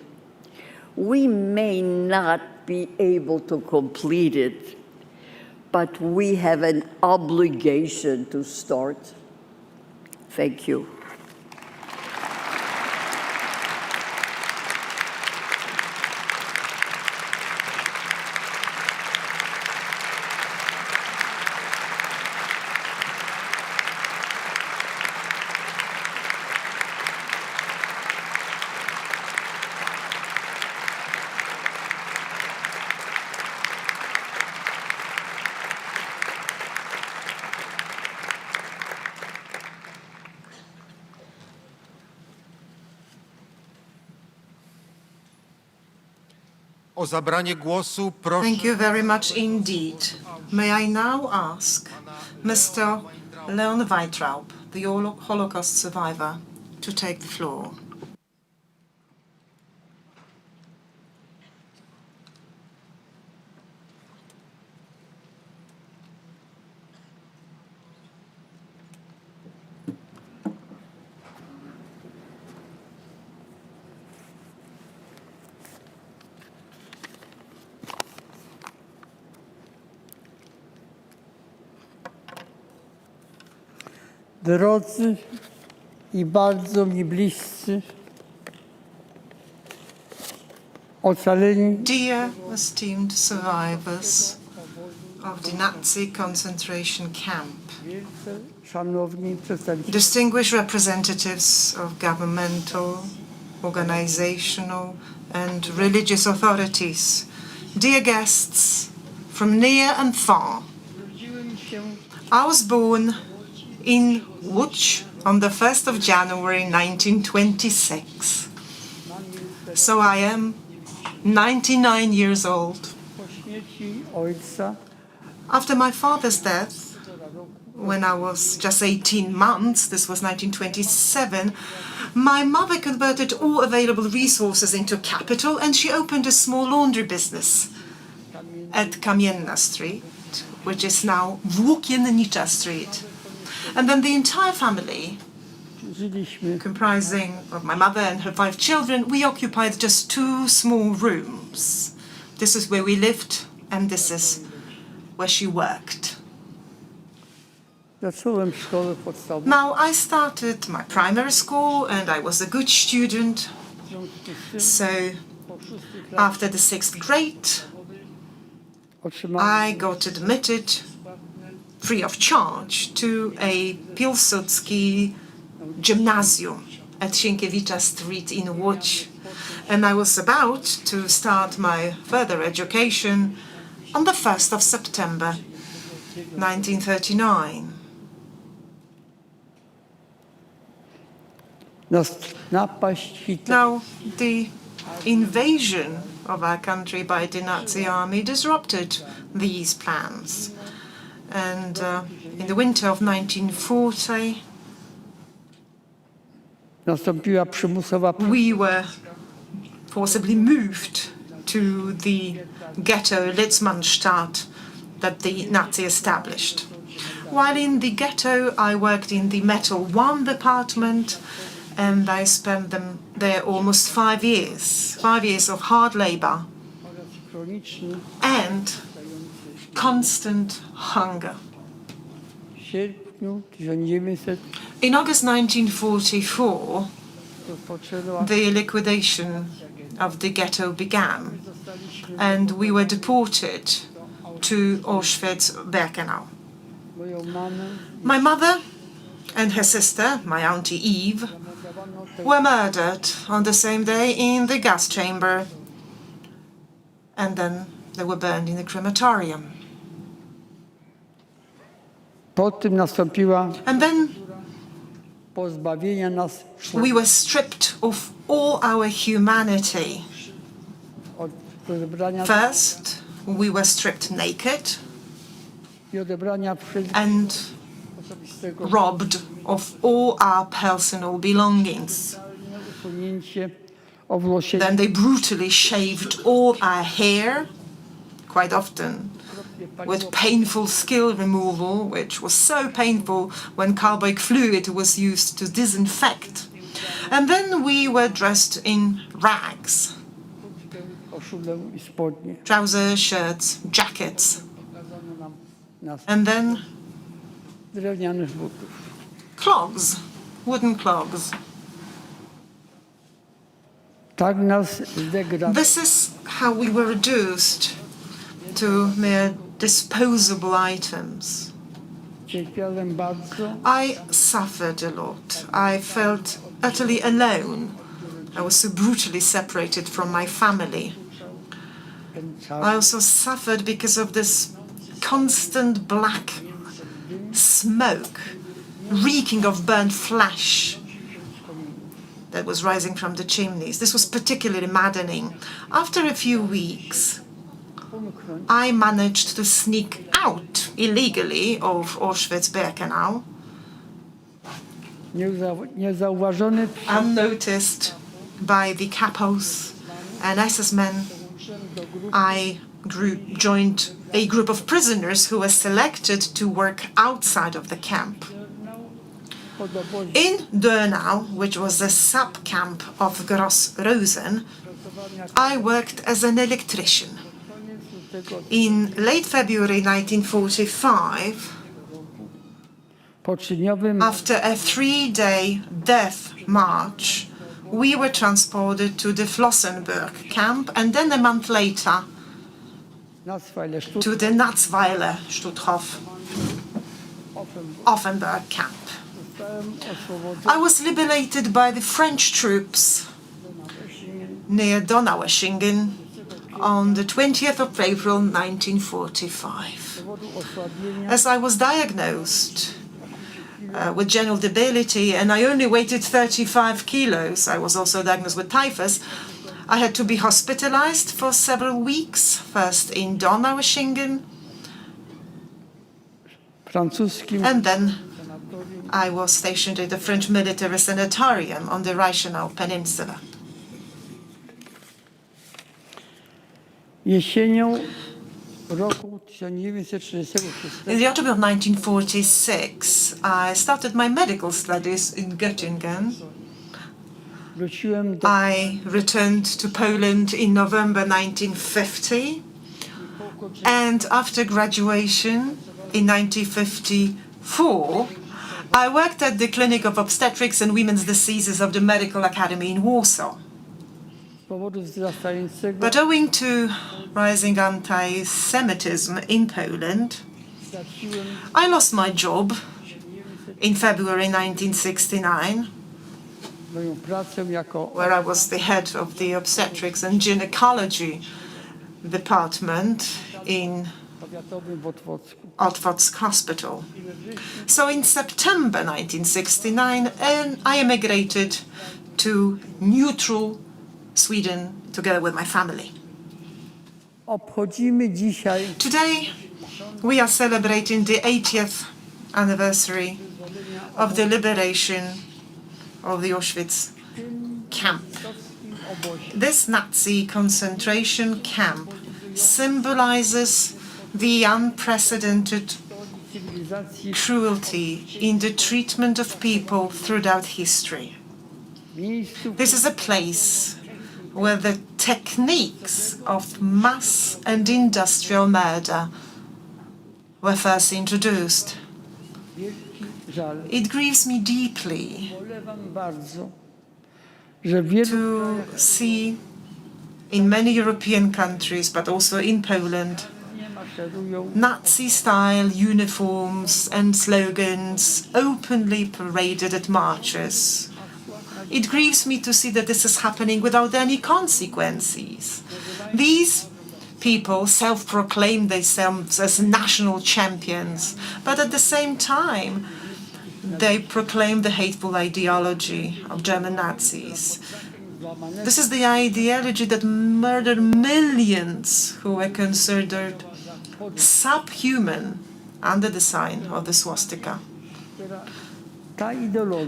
We may not be able to complete it, but we have an obligation to start. Thank you. O zabranie głosu proszę Thank you very much indeed. May I now ask Mr. Leon Weintraub, the Holocaust survivor, to take the floor. Drodzy i bardzo mi bliscy, ocaleni Dear esteemed survivors of the Nazi concentration camp, szanowni przedstawiciele distinguished representatives of governmental, organizational, and religious authorities, dear guests from near and far, I was born in Łódź on the 1st of January 1926. So I am 99 years old. po śmierci ojca After my father's death, when I was just 18 months, this was 1927, my mother converted all available resources into capital and she opened a small laundry business at Kamienna Street, which is now Włókiennicza Street. And then the entire family, żyliśmy comprising of my mother and her 5 children, we occupied just 2 small rooms. This is where we lived and this is where she worked. zacząłem szkołę podstawową. Now, I started my primary school and I was a good student. So, Po 6 latach after the 6th grade, otrzymałem I got admitted free of charge to a Pilsudski gymnasium at Sienkiewicza Street in Łódź. And I was about to start my further education on the 1st of September 1939. napaść Hitlera. Now, the invasion of our country by the Nazi army disrupted these plans. And in the winter of 1940, Nastąpiła przymusowa we were forcibly moved to the ghetto Litzmannstadt that the Nazi established. While in the ghetto, I worked in the Metal 1 department, and I spent them there almost 5 years. 5 years of hard labor chroniczny and constant hunger. w sierpniu 1900 In August 1944, rozpoczęła the liquidation of the ghetto began, and we were deported to Auschwitz-Birkenau. moją mamę. My mother and her sister, my auntie Eve, were murdered on the same day in the gas chamber, and then they were burned in the crematorium. Po tym nastąpiła And then pozbawienia nas we were stripped of all our humanity. od rozebrania First, we were stripped naked i odebrania and osobistego robbed of all our personal belongings. usunięcie owłosienia. Then they brutally shaved all our hair, quite often with painful skill removal, which was so painful when carbolic fluid was used to disinfect. And then we were dressed in rags, Koszulę i spodnie. trousers, shirts, jackets, Pokazano nam nas and then drewnianych butów. clogs, wooden clogs. Tak nas zdegradowano. This is how we were reduced to mere disposable items. Cierpiałem bardzo. I suffered a lot. I felt utterly alone. I was so brutally separated from my family. Ten I czas also suffered because of this constant black smoke, reeking of burnt flesh that was rising from the chimneys. This was particularly maddening. After a few weeks, pomknąć. I managed to sneak out illegally of Auschwitz-Birkenau, Niezauważony unnoticed by the capos and SS men. I joined a group of prisoners who were selected to work outside of the camp. pod obozie In Dönau, which was the sub-camp of Gross Rosen, I worked as an electrician. In late February 1945, After a 3-day death march, we were transported to the Flossenburg camp and then a month later to the Natzweiler Stutthof Offenburg camp. I was liberated by the French troops near Donaueschingen on the 20th of April 1945. As I was diagnosed with general debility and I only weighed 35 kilos, I was also diagnosed with typhus, I had to be hospitalized for several weeks, first in Donaueschingen, and then I was stationed at the French military sanitarium on the Reichenau Peninsula. In the autumn of 1946, I started my medical studies in Göttingen. I returned to Poland in November 1950, and after graduation in 1954, I worked at the Clinic of Obstetrics and Women's Diseases of the Medical Academy in Warsaw. But owing to rising anti-Semitism in Poland, I lost my job in February 1969, where I was the head of the obstetrics and gynecology department in Otwock Hospital. So in September 1969, I emigrated to neutral Sweden together with my family. Today, we are celebrating the 80th anniversary of the liberation of the Auschwitz camp. This Nazi concentration camp symbolizes the unprecedented cruelty in the treatment of people throughout history. This is a place where the techniques of mass and industrial murder were first introduced. It grieves me deeply to see in many European countries, but also in Poland, Nazi-style uniforms and slogans openly paraded at marches. It grieves me to see that this is happening without any consequences. These people self-proclaim themselves as national champions, but at the same time, they proclaim the hateful ideology of German Nazis. This is the ideology that murdered millions who were considered subhuman under the sign of the swastika.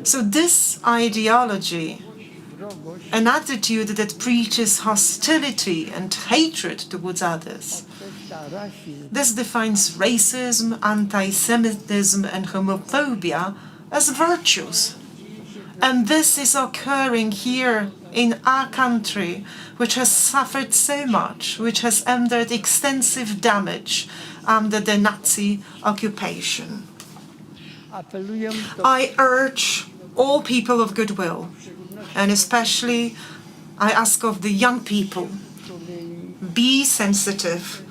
So this ideology, an attitude that preaches hostility and hatred towards others, this defines racism, anti-Semitism and homophobia as virtues. And this is occurring here in our country, which has suffered so much, which has endured extensive damage under the Nazi occupation. I urge all people of goodwill, and especially I ask of the young people, be sensitive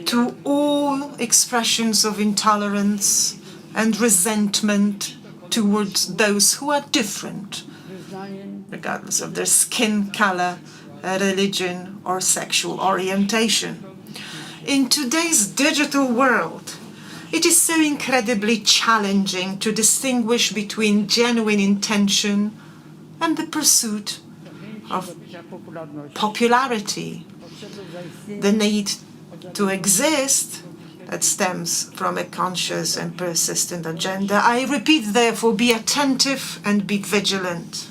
to all expressions of intolerance and resentment towards those who are different, regardless of their skin color, religion, or sexual orientation. In today's digital world, it is so incredibly challenging to distinguish between genuine intention and the pursuit of popularity, the need to exist that stems from a conscious and persistent agenda. I repeat, therefore, be attentive and be vigilant.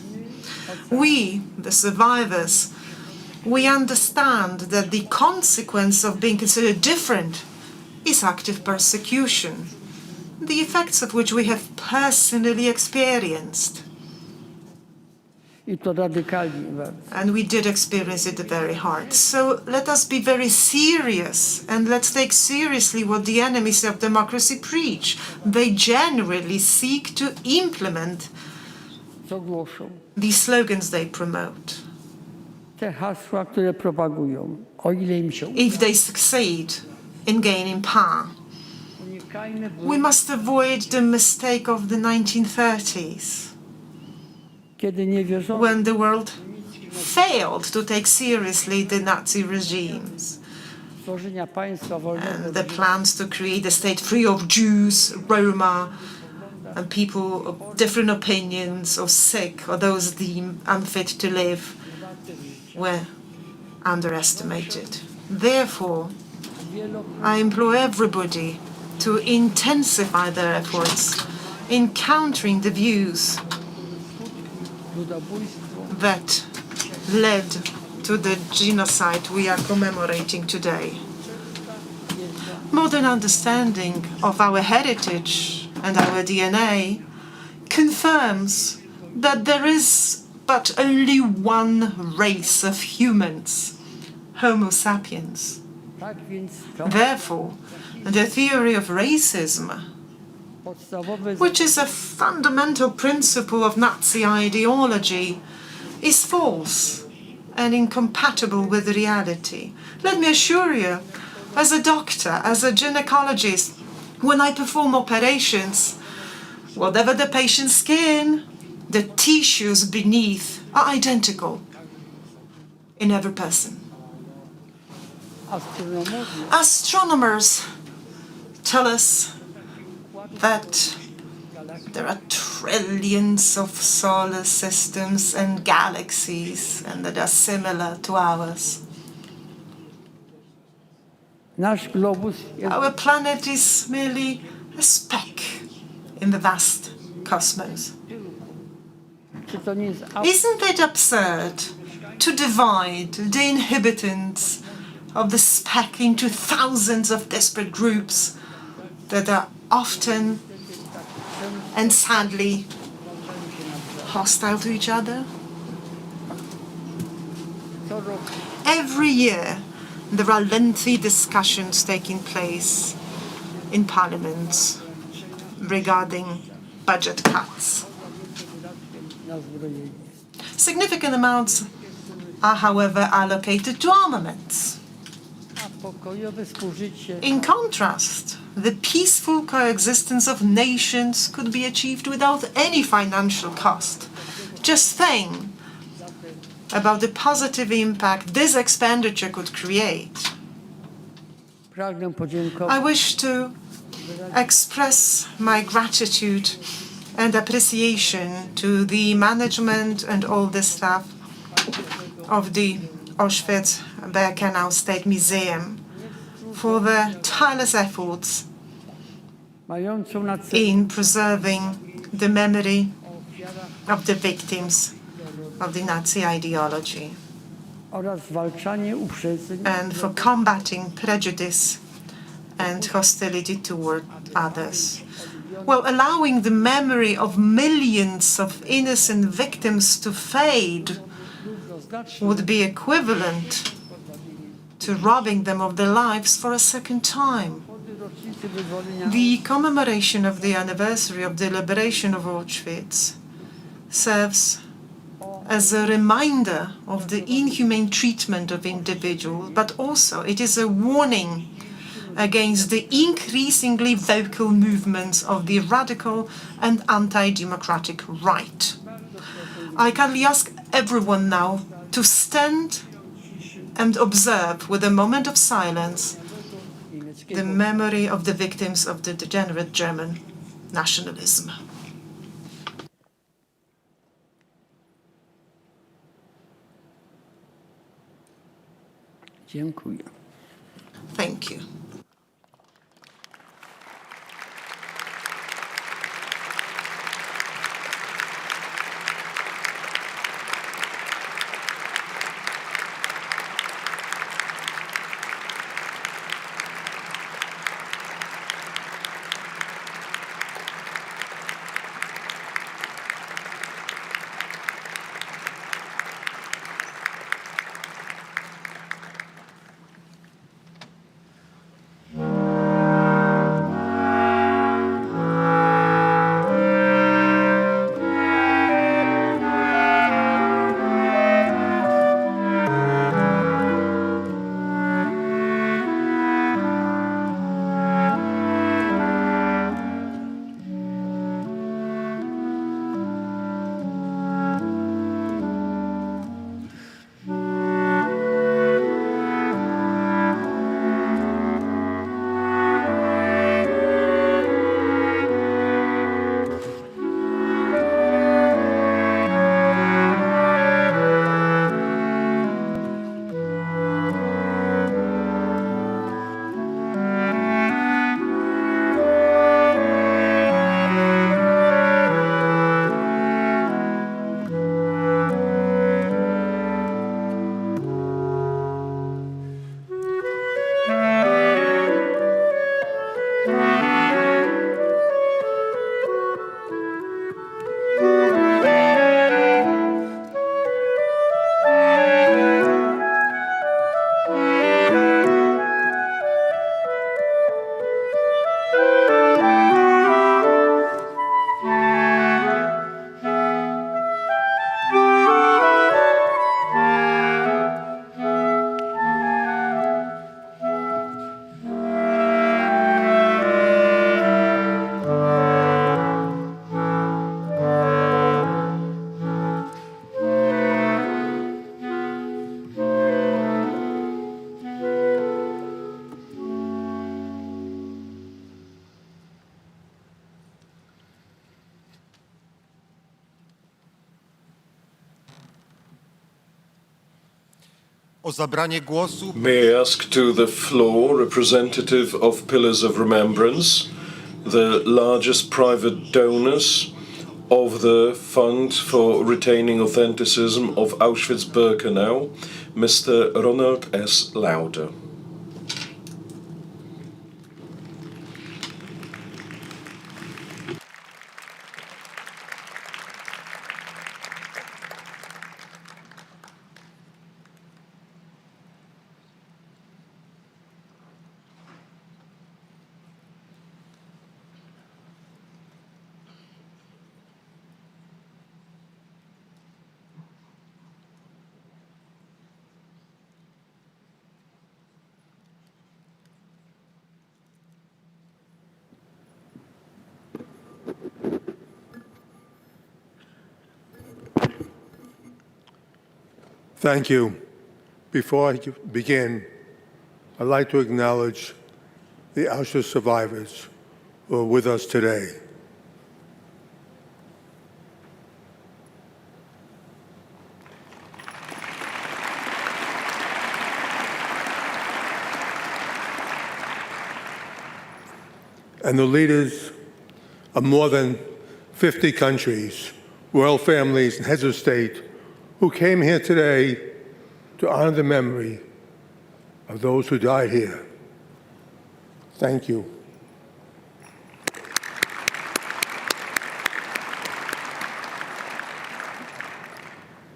We, the survivors, we understand that the consequence of being considered different is active persecution, the effects of which we have personally experienced. I to radykalnie bardzo. And we did experience it very hard. So let us be very serious and let's take seriously what the enemies of democracy preach. They generally seek to implement Co głoszą? these slogans they promote. Te hasła, które propagują, o ile im się uda. If they succeed in gaining power. Unikajmy We must avoid the mistake of the 1930s, kiedy nie wierzono, when the world failed to take seriously the Nazi regimes stworzenia państwa wolnego, and the plans to create a state free of Jews, Roma, and people of different opinions, or sick, or those deemed unfit to live, were underestimated. Therefore, I implore everybody to intensify their efforts in countering the views ludobójstwo, that led to the genocide we are commemorating today. Modern understanding of our heritage and our DNA confirms that there is but only one race of humans, Homo sapiens. tak więc to Therefore, the theory of racism, podstawowe which is a fundamental principle of Nazi ideology, is false and incompatible with reality. Let me assure you, as a doctor, as a gynecologist, when I perform operations, whatever the patient's skin, the tissues beneath are identical in every person. astronomowie Astronomers tell us that there are trillions of solar systems and galaxies and that are similar to ours. nasz globus jest Our planet is merely a speck in the vast cosmos. czy to nie jest Isn't it absurd to divide the inhabitants of the speck into thousands of disparate groups that are often and sadly hostile to each other? co roku Every year there are lengthy discussions taking place in parliaments regarding budget cuts. na zbrojenie. Significant amounts are, however, allocated to armaments. A pokojowe współżycie In contrast, the peaceful coexistence of nations could be achieved without any financial cost. Just think about the positive impact this expenditure could create. pragnę podziękować I wish to express my gratitude and appreciation to the management and all the staff of the Auschwitz-Birkenau State Museum for their tireless efforts mającą na celu in preserving the memory of the victims of the Nazi ideology oraz zwalczanie uprzedzeń and for combating prejudice and hostility toward others. Well, allowing the memory of millions of innocent victims to fade would be equivalent to robbing them of their lives for a second time. rocznicy wyzwolenia The commemoration of the anniversary of the liberation of Auschwitz serves as a reminder of the inhumane treatment of individuals, but also it is a warning against the increasingly vocal movements of the radical and anti-democratic right. I kindly ask everyone now to stand and observe with a moment of silence the memory of the victims of the degenerate German nationalism. dziękuję. Thank you. o zabranie głosu May I ask to the floor representative of Pillars of Remembrance, the largest private donors of the Fund for Retaining Authenticism of Auschwitz-Birkenau, Mr. Ronald S. Lauder. Thank you. Before I begin, I'd like to acknowledge the Auschwitz survivors who are with us today. And the leaders of more than 50 countries, royal families, and heads of state who came here today to honor the memory of those who died here. Thank you.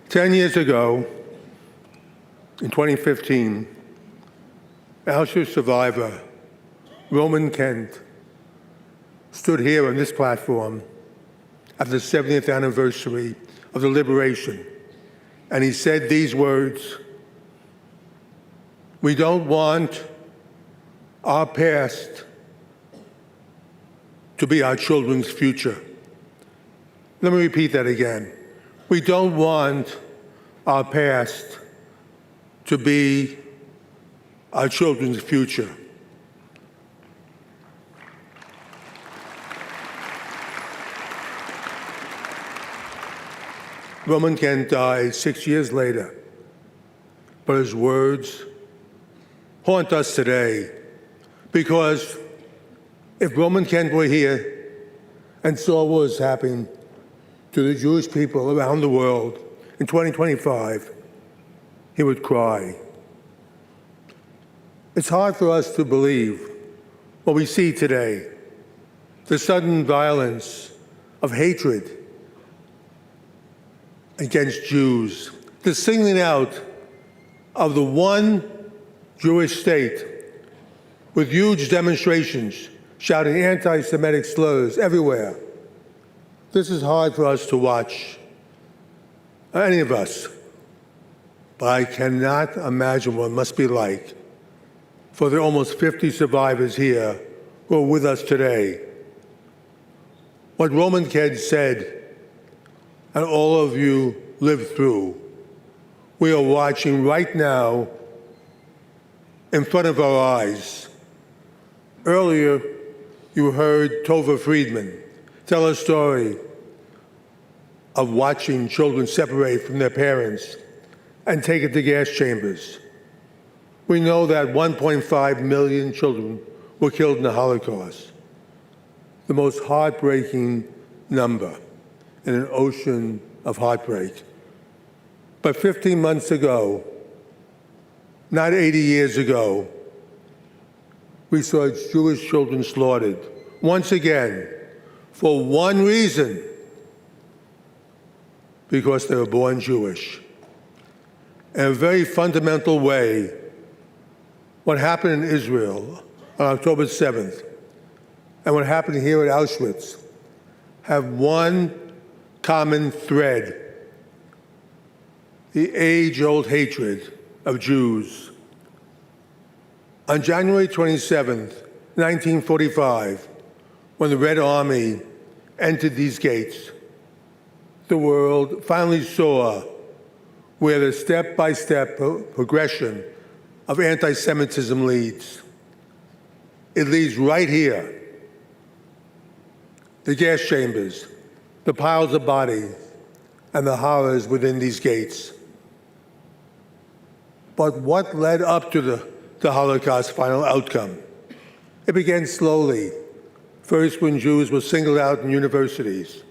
Ten years ago, in 2015, Auschwitz survivor Roman Kent stood here on this platform at the 70th anniversary of the liberation. And he said these words: "We don't want our past to be our children's future." Let me repeat that again. We don't want our past to be our children's future. Roman Kent died 6 years later, but his words haunt us today, because if Roman Kent were here and saw what was happening to the Jewish people around the world in 2025, he would cry. It's hard for us to believe what we see today, the sudden violence of hatred against Jews, the singling out of the one Jewish state with huge demonstrations shouting anti-Semitic slurs everywhere. This is hard for us to watch, any of us, but I cannot imagine what it must be like for the almost 50 survivors here who are with us today. What Roman Kent said, and all of you lived through, we are watching right now in front of our eyes. Earlier, you heard TOVA FRIEDMAN tell a story of watching children separate from their parents and taken to gas chambers. We know that 1.5 million children were killed in the Holocaust, the most heartbreaking number in an ocean of heartbreak. But 15 months ago, not 80 years ago, we saw Jewish children slaughtered, once again, for one reason: because they were born Jewish. In a very fundamental way, what happened in Israel on October 7th and what happened here at Auschwitz have one common thread: the age-old hatred of Jews. On January 27th, 1945, when the Red Army entered these gates, the world finally saw where the step-by-step progression of anti-Semitism leads. It leads right here. The gas chambers, the piles of bodies, and the horrors within these gates. But what led up to the Holocaust final outcome? It began slowly, first when Jews were singled out in universities,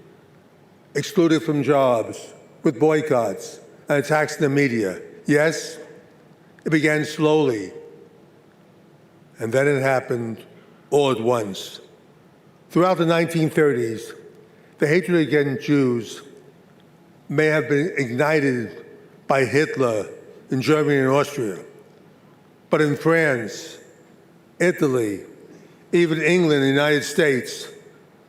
excluded from jobs, with boycotts and attacks in the media. Yes, it began slowly, and then it happened all at once. Throughout the 1930s, the hatred against Jews may have been ignited by Hitler in Germany and Austria, but in France, Italy, even England and the United States,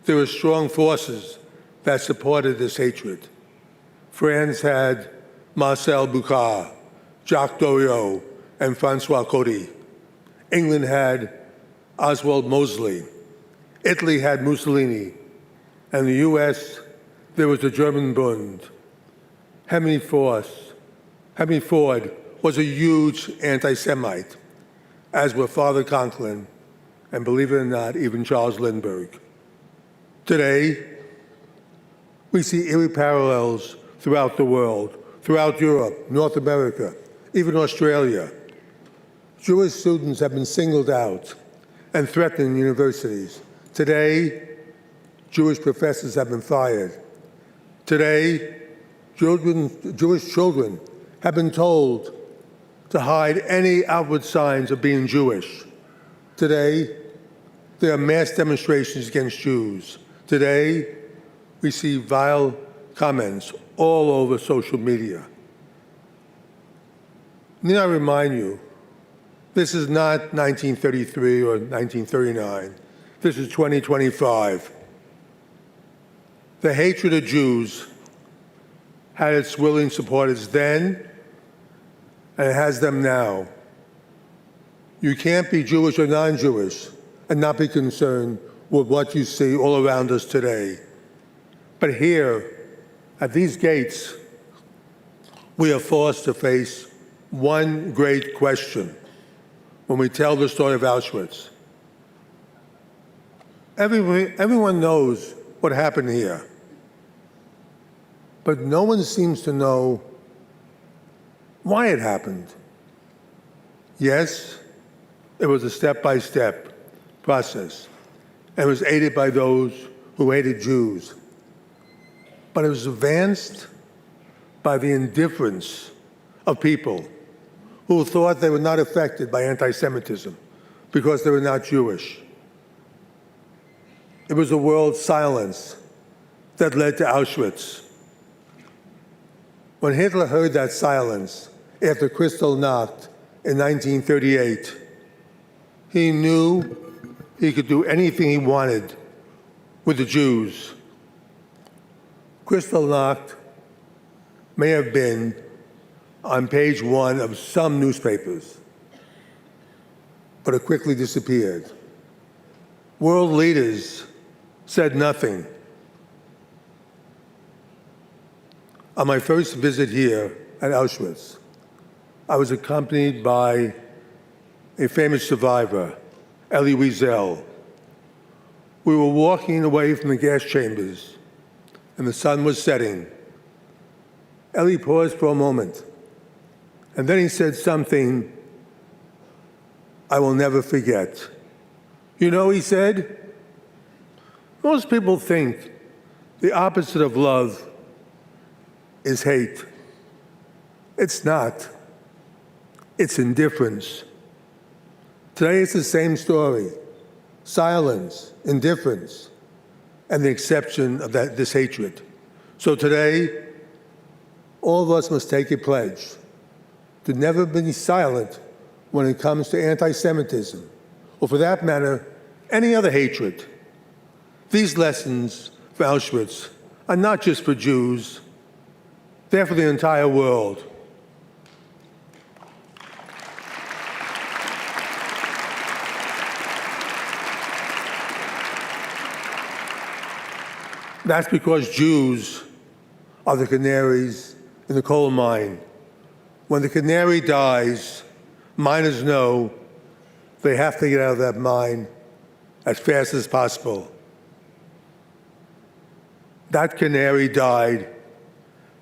there were strong forces that supported this hatred. France had Marcel Boucard, Jacques Doriot, and Francois Coty. England had Oswald Mosley. Italy had Mussolini. And the US, there was the German Bund. Henry Ford was a huge anti-Semite, as were Father Conklin, and believe it or not, even Charles Lindbergh. Today, we see eerie parallels throughout the world, throughout Europe, North America, even Australia. Jewish students have been singled out and threatened in universities. Today, Jewish professors have been fired. Today, Jewish children have been told to hide any outward signs of being Jewish. Today, there are mass demonstrations against Jews. Today, we see vile comments all over social media. Need I remind you, this is not 1933 or 1939. This is 2025. The hatred of Jews had its willing supporters then, and it has them now. You can't be Jewish or non-Jewish and not be concerned with what you see all around us today. But here, at these gates, we are forced to face one great question when we tell the story of Auschwitz. Everyone knows what happened here, but no one seems to know why it happened. Yes, it was a step-by-step process, and it was aided by those who hated Jews. But it was advanced by the indifference of people who thought they were not affected by anti-Semitism because they were not Jewish. It was the world's silence that led to Auschwitz. When Hitler heard that silence after Kristallnacht in 1938, he knew he could do anything he wanted with the Jews. Kristallnacht may have been on page 1 of some newspapers, but it quickly disappeared. World leaders said nothing. On my first visit here at Auschwitz, I was accompanied by a famous survivor, Elie Wiesel. We were walking away from the gas chambers, and the sun was setting. Elie paused for a moment, and then he said something I will never forget. You know, he said, most people think the opposite of love is hate. It's not. It's indifference. Today it's the same story. Silence, indifference, and the exception of this hatred. So today, all of us must take a pledge to never be silent when it comes to anti-Semitism, or for that matter, any other hatred. These lessons for Auschwitz are not just for Jews, they're for the entire world. That's because Jews are the canaries in the coal mine. When the canary dies, miners know they have to get out of that mine as fast as possible. That canary died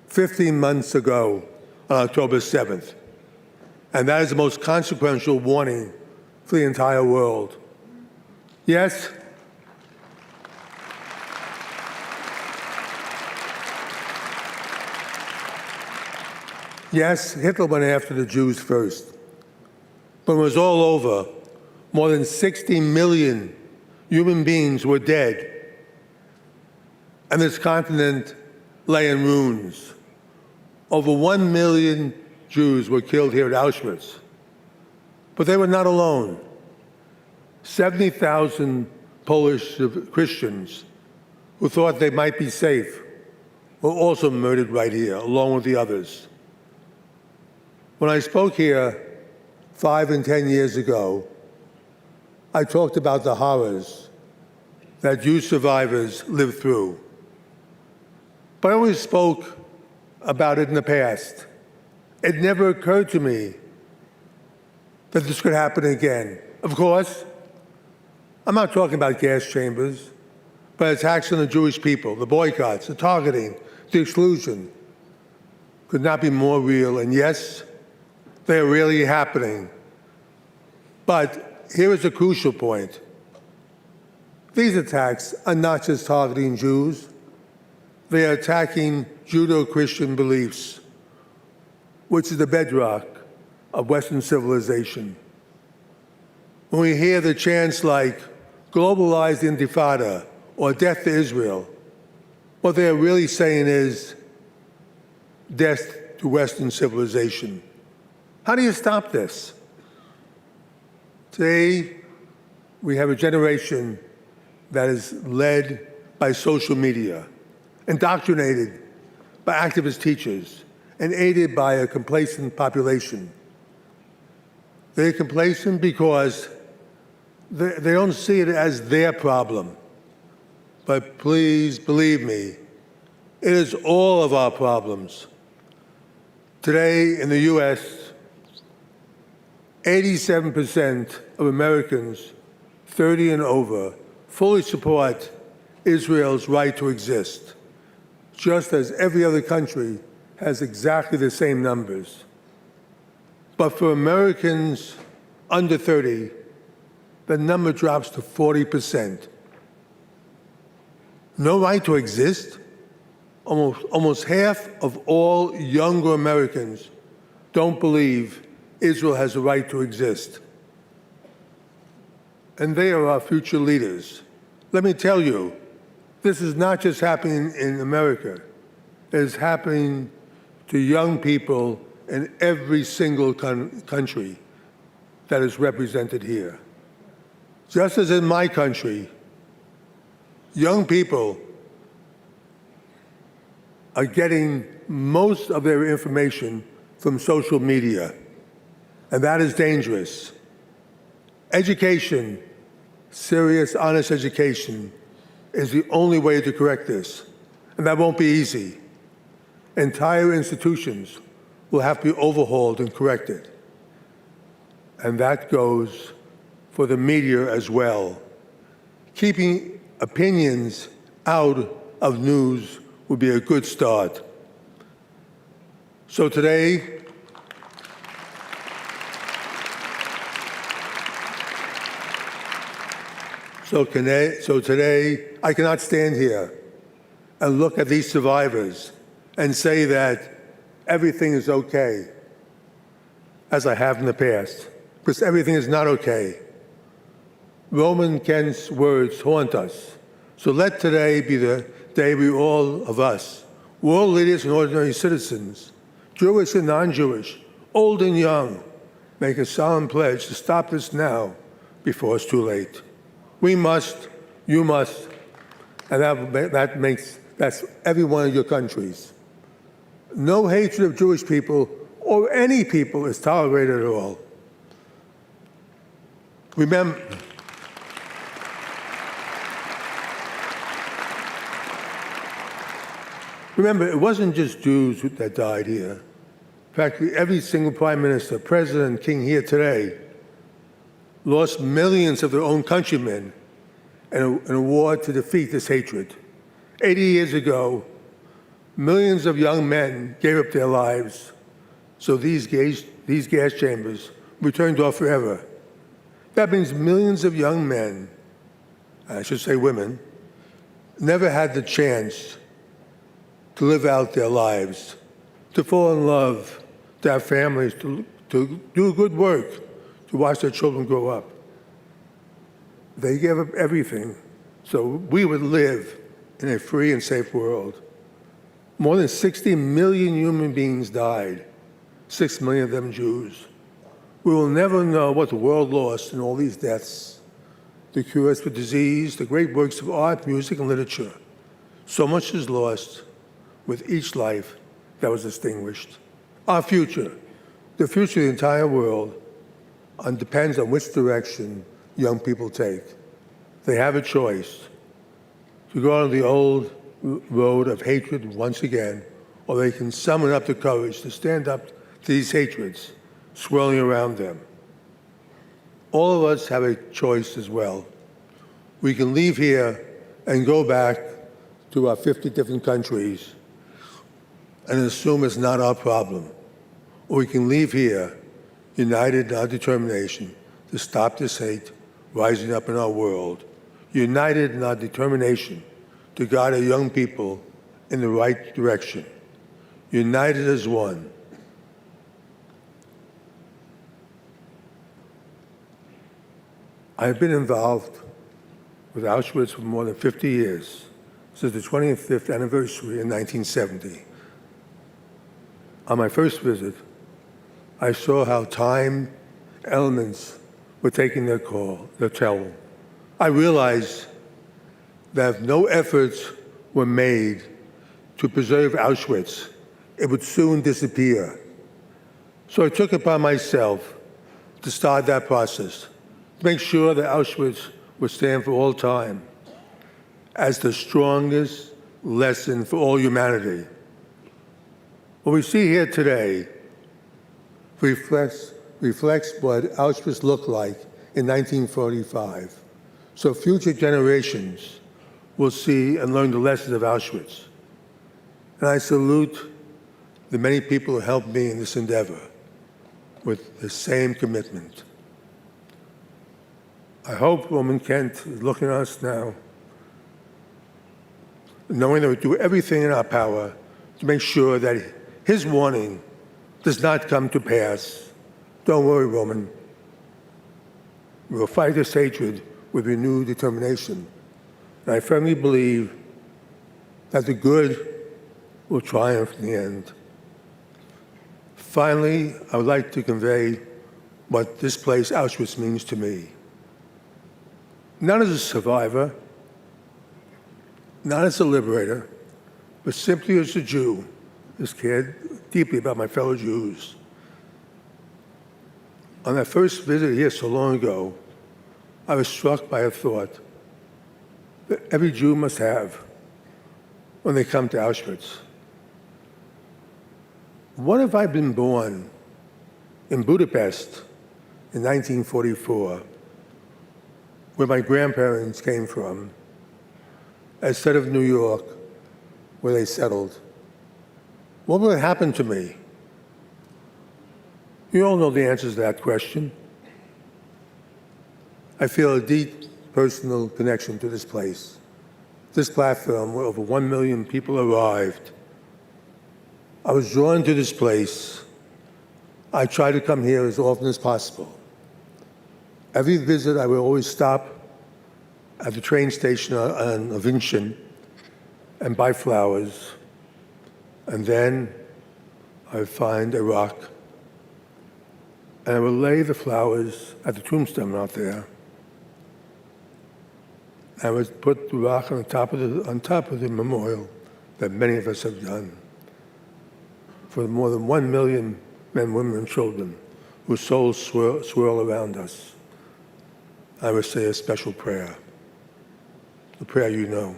15 months ago on October 7th. And that is the most consequential warning for the entire world. Yes, Hitler went after the Jews first. But when it was all over, more than 60 million human beings were dead. And this continent lay in ruins. Over 1 million Jews were killed here at Auschwitz. But they were not alone. 70,000 Polish Christians who thought they might be safe were also murdered right here, along with the others. When I spoke here 5 and 10 years ago, I talked about the horrors that Jewish survivors lived through. But I always spoke about it in the past. It never occurred to me that this could happen again. Of course, I'm not talking about gas chambers, but attacks on the Jewish people, the boycotts, the targeting, the exclusion could not be more real. And yes, they are really happening. But here is a crucial point. These attacks are not just targeting Jews. They are attacking Judeo-Christian beliefs, which is the bedrock of Western civilization. When we hear the chants like globalized intifada or death to Israel, what they are really saying is death to Western civilization. How do you stop this? Today, we have a generation that is led by social media, indoctrinated by activist teachers, and aided by a complacent population. They're complacent because they don't see it as their problem. But please believe me, it is all of our problems. Today in the US, 87% of Americans 30 and over fully support Israel's right to exist, just as every other country has exactly the same numbers. But for Americans under 30, the number drops to 40%. No right to exist? Almost half of all younger Americans don't believe Israel has a right to exist. And they are our future leaders. Let me tell you, this is not just happening in America. It is happening to young people in every single country that is represented here. Just as in my country, young people are getting most of their information from social media, and that is dangerous. Education, serious, honest education, is the only way to correct this, and that won't be easy. Entire institutions will have to be overhauled and corrected, and that goes for the media as well. Keeping opinions out of news would be a good start. So today, I cannot stand here and look at these survivors and say that everything is okay, as I have in the past, because everything is not okay. Roman Kent's words haunt us. So let today be the day we all of us, world leaders and ordinary citizens, Jewish and non-Jewish, old and young, make a solemn pledge to stop this now before it's too late. We must, you must, and that's every one of your countries. No hatred of Jewish people or any people is tolerated at all. Remember, it wasn't just Jews that died here. Practically every single prime minister, president, king here today lost millions of their own countrymen in a war to defeat this hatred. 80 years ago, millions of young men gave up their lives So these gas chambers were turned off forever. That means millions of young men, I should say women, never had the chance to live out their lives, to fall in love, to have families, to do good work, to watch their children grow up. They gave up everything so we would live in a free and safe world. More than 60 million human beings died, 6 million of them Jews. We will never know what the world lost in all these deaths, the cures for disease, the great works of art, music, and literature. So much is lost with each life that was extinguished. Our future, the future of the entire world, depends on which direction young people take. They have a choice to go on the old road of hatred once again, or they can summon up the courage to stand up to these hatreds swirling around them. All of us have a choice as well. We can leave here and go back to our 50 different countries and assume it's not our problem. Or we can leave here united in our determination to stop this hate rising up in our world, united in our determination to guide our young people in the right direction, united as one. I've been involved with Auschwitz for more than 50 years, since the 25th anniversary in 1970. On my first visit, I saw how time elements were taking their toll. I realized that if no efforts were made to preserve Auschwitz, it would soon disappear. So I took it upon myself to start that process, to make sure that Auschwitz would stand for all time as the strongest lesson for all humanity. What we see here today reflects what Auschwitz looked like in 1945. So future generations will see and learn the lessons of Auschwitz. And I salute the many people who helped me in this endeavor with the same commitment. I hope Roman Kent is looking at us now, knowing that we do everything in our power to make sure that his warning does not come to pass. Don't worry, Roman. We will fight this hatred with renewed determination. And I firmly believe that the good will triumph in the end. Finally, I would like to convey what this place, Auschwitz, means to me. Not as a survivor, not as a liberator, but simply as a Jew who cared deeply about my fellow Jews. On that first visit here so long ago, I was struck by a thought that every Jew must have when they come to Auschwitz. What if I'd been born in Budapest in 1944, where my grandparents came from, instead of New York, where they settled? What would have happened to me? You all know the answers to that question. I feel a deep personal connection to this place. This platform where over 1 million people arrived. I was drawn to this place. I try to come here as often as possible. Every visit, I would always stop at the train station on Vincent and buy flowers. And then I would find a rock, and I would lay the flowers at the tombstone out there. I would put the rock on top of the memorial that many of us have done for more than 1 million men, women, and children whose souls swirl around us. I would say a special prayer, the prayer you know.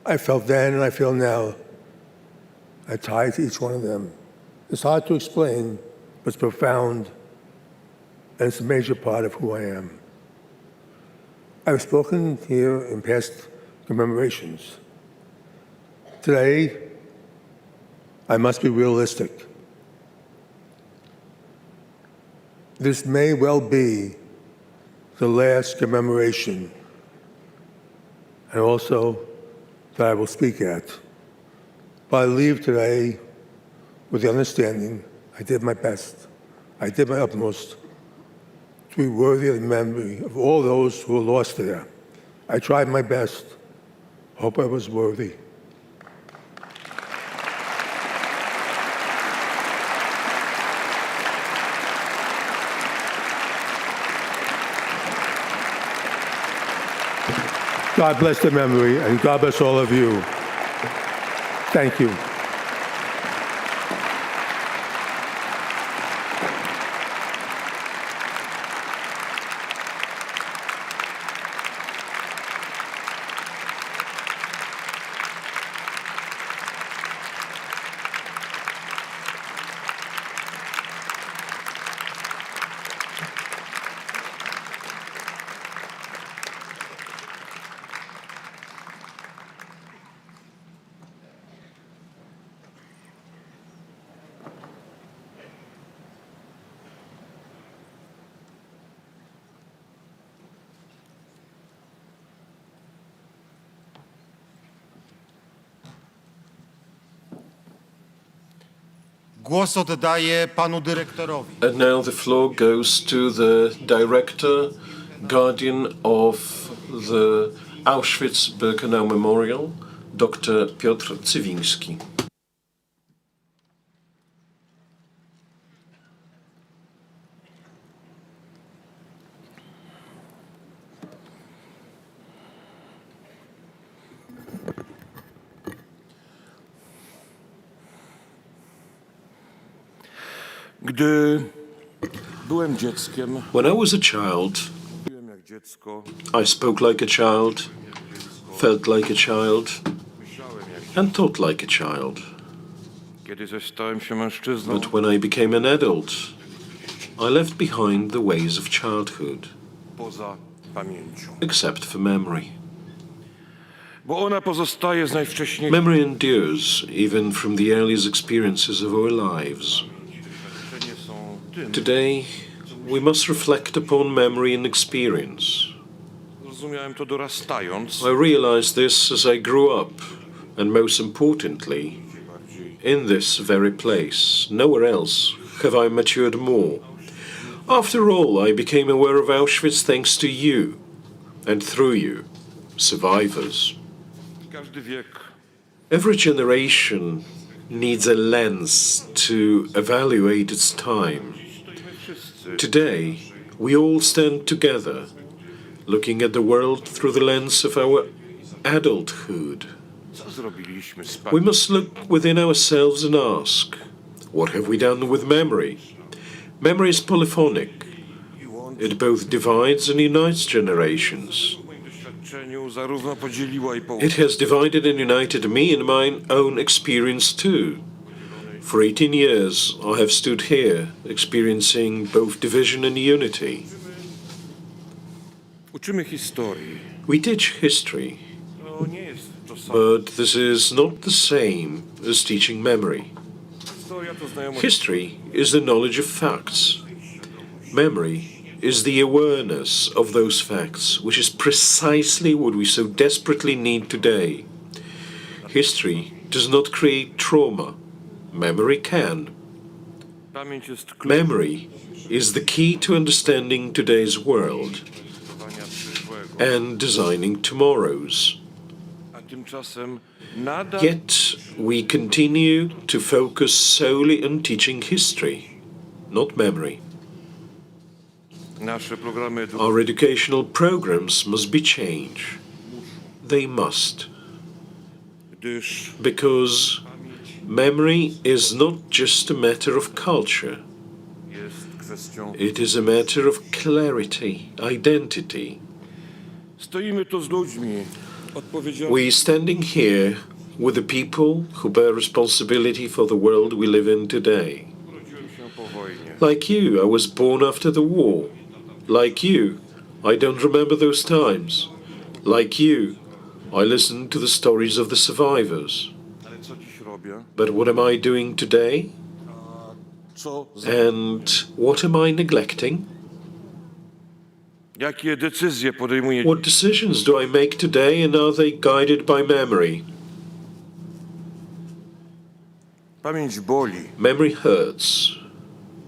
I felt then and I feel now. I tie to each one of them. It's hard to explain, but it's profound, and it's a major part of who I am. I've spoken here in past commemorations. Today, I must be realistic. this may well be the last commemoration, and also that I will speak at. But I leave today with the understanding I did my best, I did my utmost to be worthy of the memory of all those who were lost there. I tried my best. Hope I was worthy. God bless the memory, and God bless all of you. Thank you. Głos oddaję panu dyrektorowi. And now the floor goes to the director, guardian of the Auschwitz-Birkenau Memorial, Dr. Piotr CYWISKI. Gdy byłem dzieckiem, When I was a child, byłem jak dziecko, I spoke like a child, felt like a child, myślałem jak and thought like a child. kiedy zaś stałem się mężczyzną, But when I became an adult, I left behind the ways of childhood, poza pamięcią. except for memory. Bo ona pozostaje z najwcześniejszych Memory endures even from the earliest experiences of our lives. nie są tym. Today, we must reflect upon memory and experience. Zrozumiałem to dorastając, I realized this as I grew up, and most importantly, in this very place. Nowhere else have I matured more. After all, I became aware of Auschwitz thanks to you, and through you, survivors. każdy wiek Every generation needs a lens to evaluate its time. stoimy wszyscy. Today, we all stand together, looking at the world through the lens of our adulthood. Co zrobiliśmy z We pamięcią? must look within ourselves and ask, what have we done with memory? Memory is polyphonic. It both divides and unites generations. W moim doświadczeniu zarówno podzieliła i It połączyła. has divided and united me in my own experience too. For 18 years, I have stood here, experiencing both division and unity. Uczymy historii. We teach history, To nie jest to samo. but this is not the same as teaching memory. Historia to znajomość. History is the knowledge of facts. Memory is the awareness of those facts, which is precisely what we so desperately need today. History does not create trauma. Memory can. Pamięć jest kluczem Memory is the key to understanding today's world do przyszłego. and designing tomorrow's. A tymczasem nadal Yet we continue to focus solely on teaching history, not memory. nasze programy Our educational programs must be changed. They must. gdyż Because memory is not just a matter of culture. jest kwestią. It is a matter of clarity, identity. Stoimy tu z ludźmi odpowiedzialnymi We standing here with the people who bear responsibility for the world we live in today. urodziłem się po wojnie. Like you, I was born after the war. Like you, I don't remember those times. Like you, I listen to the stories of the survivors. Ale co dziś robię? But what am I doing today? And what am I neglecting? Jakie decyzje podejmuje What decisions do I make today, and are they guided by memory? Pamięć boli, Memory hurts.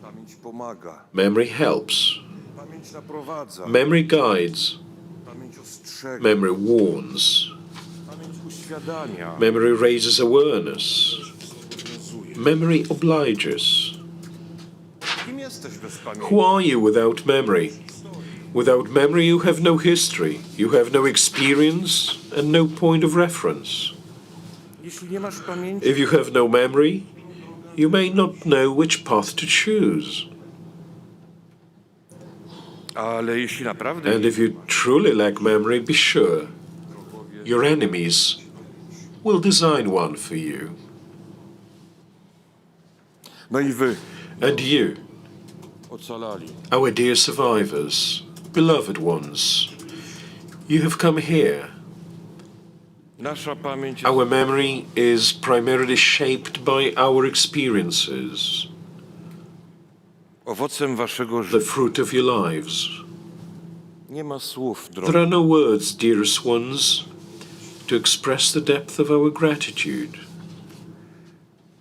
pamięć pomaga, Memory helps. pamięć naprowadza, Memory guides. pamięć ostrzega, Memory warns. pamięć uświadamia, Memory raises awareness. zobowiązuje. Memory obliges. Kim jesteś bez pamięci? Who are you without memory? Without memory, you have no history, you have no experience, and no point of reference. Jeśli nie masz pamięci, If you have no memory, you may not know which path to choose. ale jeśli naprawdę And if you truly lack memory, be sure your enemies will design one for you. no i wy, And you, ocalali, our dear survivors, beloved ones, you have come here. nasza pamięć jest Our memory is primarily shaped by our experiences, owocem waszego the życia. fruit of your lives. Nie ma słów, There drogi. are no words, dearest ones, to express the depth of our gratitude.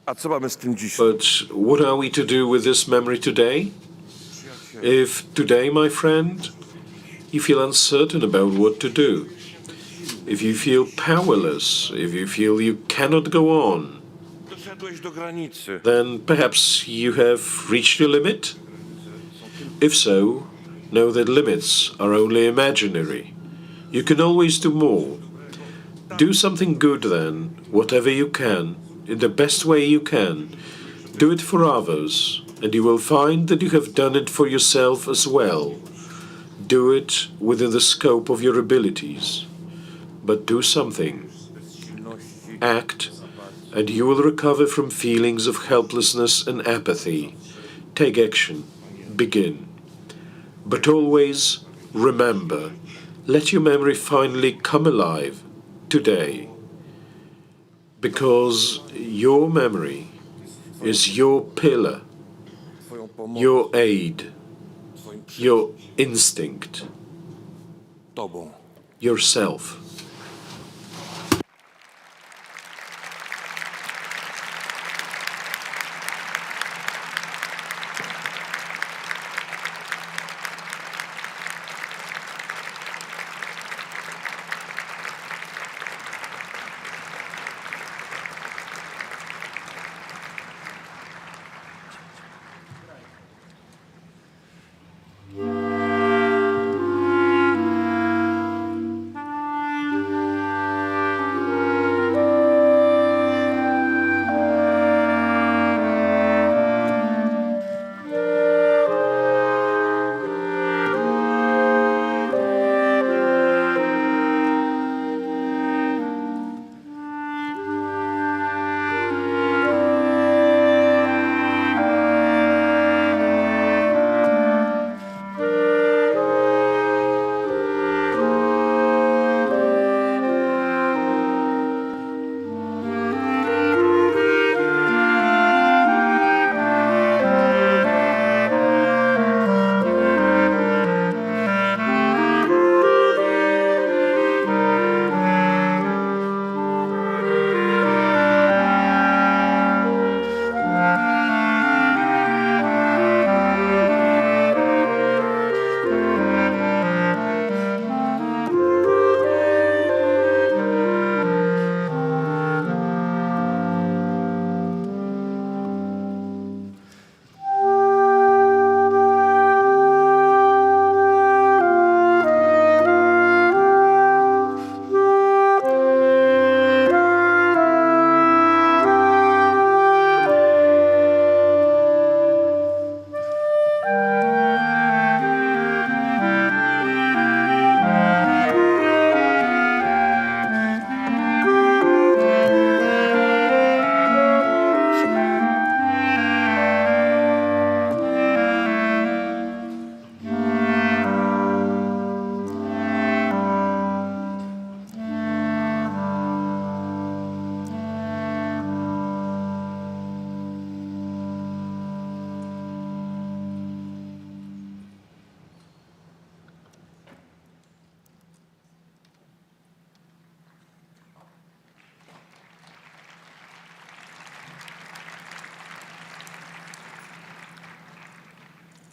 A co mamy z tym dzisiaj? But what are we to do with this memory today? If today, my friend, you feel uncertain about what to do, if you feel powerless, if you feel you cannot go on, Doszedłeś do granicy. then perhaps you have reached your limit? If so, know that limits are only imaginary. You can always do more. Do something good then, whatever you can, in the best way you can. Do it for others, and you will find that you have done it for yourself as well. Do it within the scope of your abilities. But do something. Act, and you will recover from feelings of helplessness and apathy. Take action. Begin. But always remember, let your memory finally come alive today. Because your memory is your pillar, Twoją pomoc, your aid, twoim your instinct, tobą. yourself.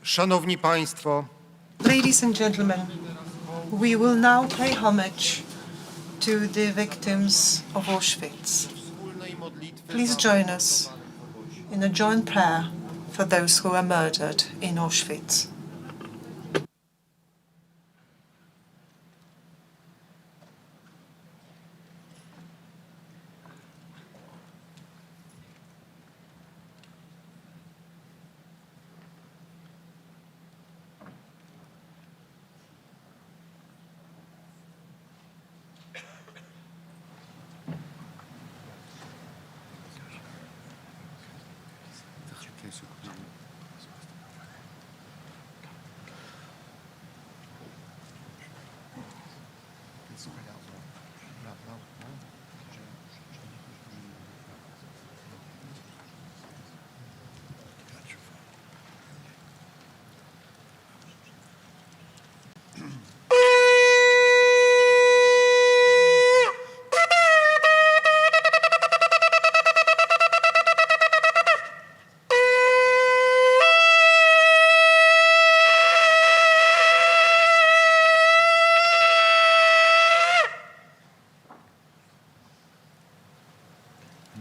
Szanowni Państwo, Ladies and gentlemen, we will now pay homage to the victims of Auschwitz. Please join us in a joint prayer for those who were murdered in Auschwitz.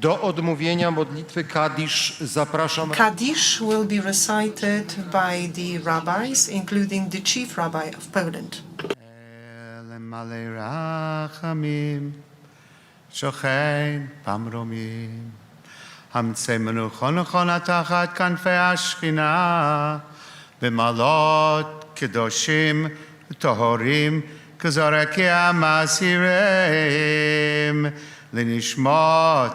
do odmówienia modlitwy Kaddish zapraszam Kaddish will be recited by the rabbis, including the chief rabbi of Poland. למלא רחמים, שוכן במרומים, המצא מנוחו נכונה תחת כנפי השכינה, במעלות קדושים וטהורים, כזורקי המסירים, לנשמות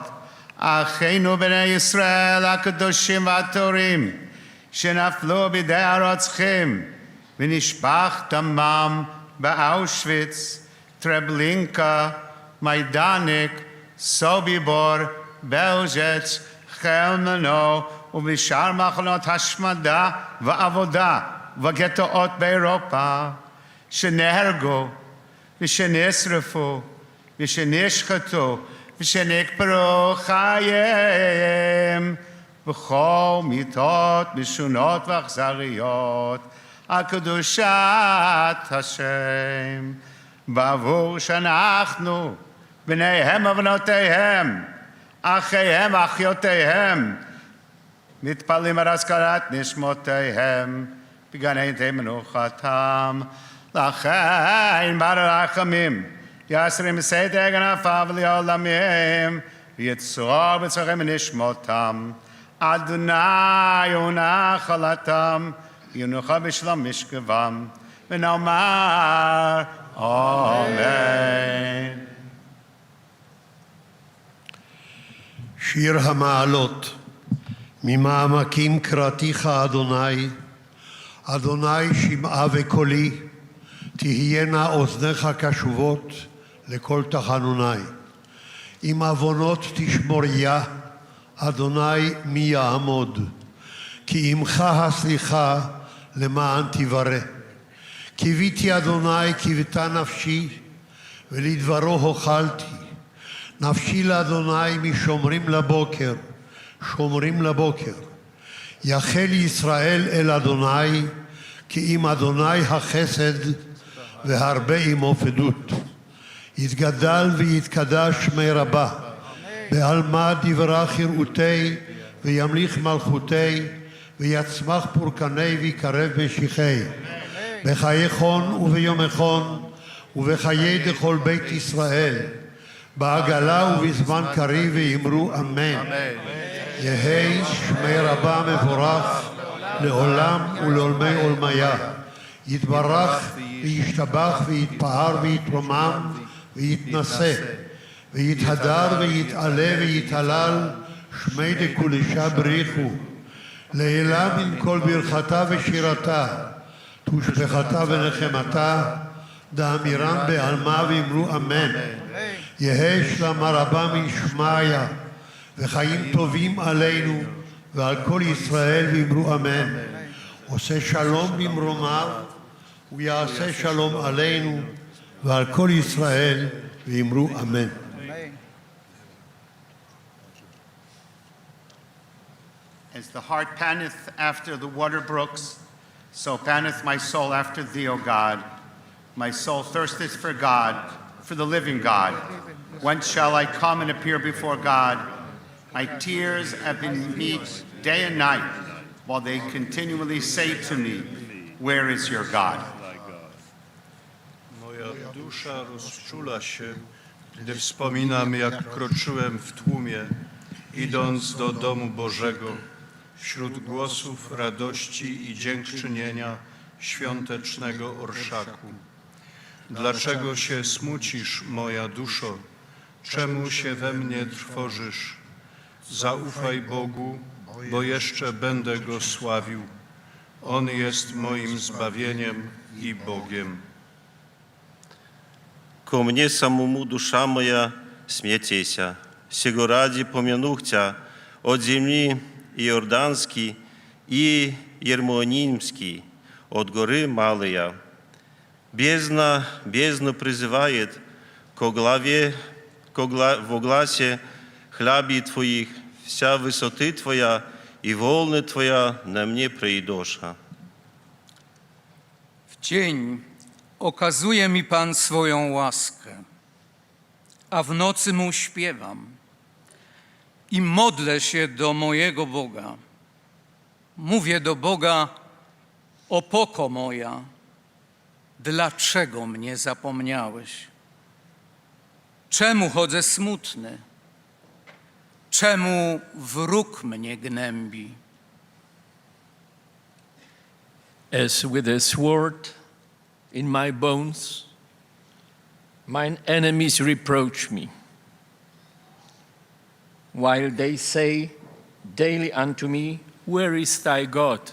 אחינו בני ישראל הקדושים והטהורים, שנפלו בידי הרוצחים, ונשפך דמם באושוויץ, טרבלינקה, מיידניק, סוביבור, בלז'ץ, חלמנו ובשאר מחנות השמדה ועבודה וגטאות באירופה, שנהרגו ושנשרפו ושנשחטו ושנקברו חייהם בכל מיתות משונות ואכזריות על קדושת השם, בעבור שאנחנו בניהם ובנותיהם, אחיהם ואחיותיהם, מתפללים על הזכרת נשמותיהם בגן עדן מנוחתם. לכן ברחמים יסרים סדר גנפיו לעולמים, ויצור בצורכם נשמותם. אדוני הוא נחלתם, ינוחו בשלום משכבם, ונאמר אמן. שיר המעלות. ממעמקים קראתיך אדוני, אדוני שמעה וקולי, תהיינה אוזניך קשובות לכל תחנוני. אם עוונות תשמוריה, אדוני מי יעמוד? כי עמך הסליחה למען תברא. קיוויתי אדוני קיוותה נפשי, ולדברו הוחלתי. נפשי לאדוני משומרים לבוקר, שומרים לבוקר. יחל ישראל אל אדוני, כי עם אדוני החסד והרבה עמו פדות. יתגדל ויתקדש שמי רבה, בעלמא דברך יראותי, וימליך מלכותי, ויצמח פורקני ויקרב משיחי. בחיי חון וביומכון, ובחיי דכל בית ישראל, בעגלה ובזמן קריב ויאמרו אמן. יהי שמי רבה מבורך לעולם ולעולמי עולמיה. יתברך וישתבח ויתפאר ויתרומם ויתנשא, ויתהדר ויתעלה ויתהלל, שמי דקודשה בריחו. לעילה מן כל ברכתה ושירתה, תושבחתה ונחמתה, דאמירם בעלמא ואמרו אמן. יהי שלמה רבה משמעיה, וחיים טובים עלינו ועל כל ישראל ואמרו אמן. עושה שלום במרומיו, ויעשה שלום עלינו ועל כל ישראל ואמרו אמן. As the heart panteth after the water brooks, So panteth my soul after thee, O God. My soul thirsteth for God, for the living God. Whence shall I come and appear before God? My tears have been meet day and night, while they continually say to me, where is your God? Moja dusza rozczula się, gdy wspominam, jak kroczyłem w tłumie, idąc do domu Bożego, wśród głosów radości i dziękczynienia świątecznego orszaku. Dlaczego się smucisz, moja duszo? Czemu się we mnie trwożysz? Zaufaj Bogu, bo jeszcze będę Go sławił. On jest moim zbawieniem i Bogiem. Ко мне самому душа моя смятейся, сего ради помянух Тя от земли Иорданский и Ермонимский, от горы Малая. Бездна призывает во гласе хляби Твоих, вся высоты Твоя и волны Твоя на мне придоша. W dzień okazuje mi Pan swoją łaskę, a w nocy Mu śpiewam i modlę się do mojego Boga. Mówię do Boga, opoko moja, dlaczego mnie zapomniałeś? Czemu chodzę smutny? Czemu wróg mnie gnębi? As with a sword in my bones, mine enemies reproach me, while they say daily unto me, where is thy God?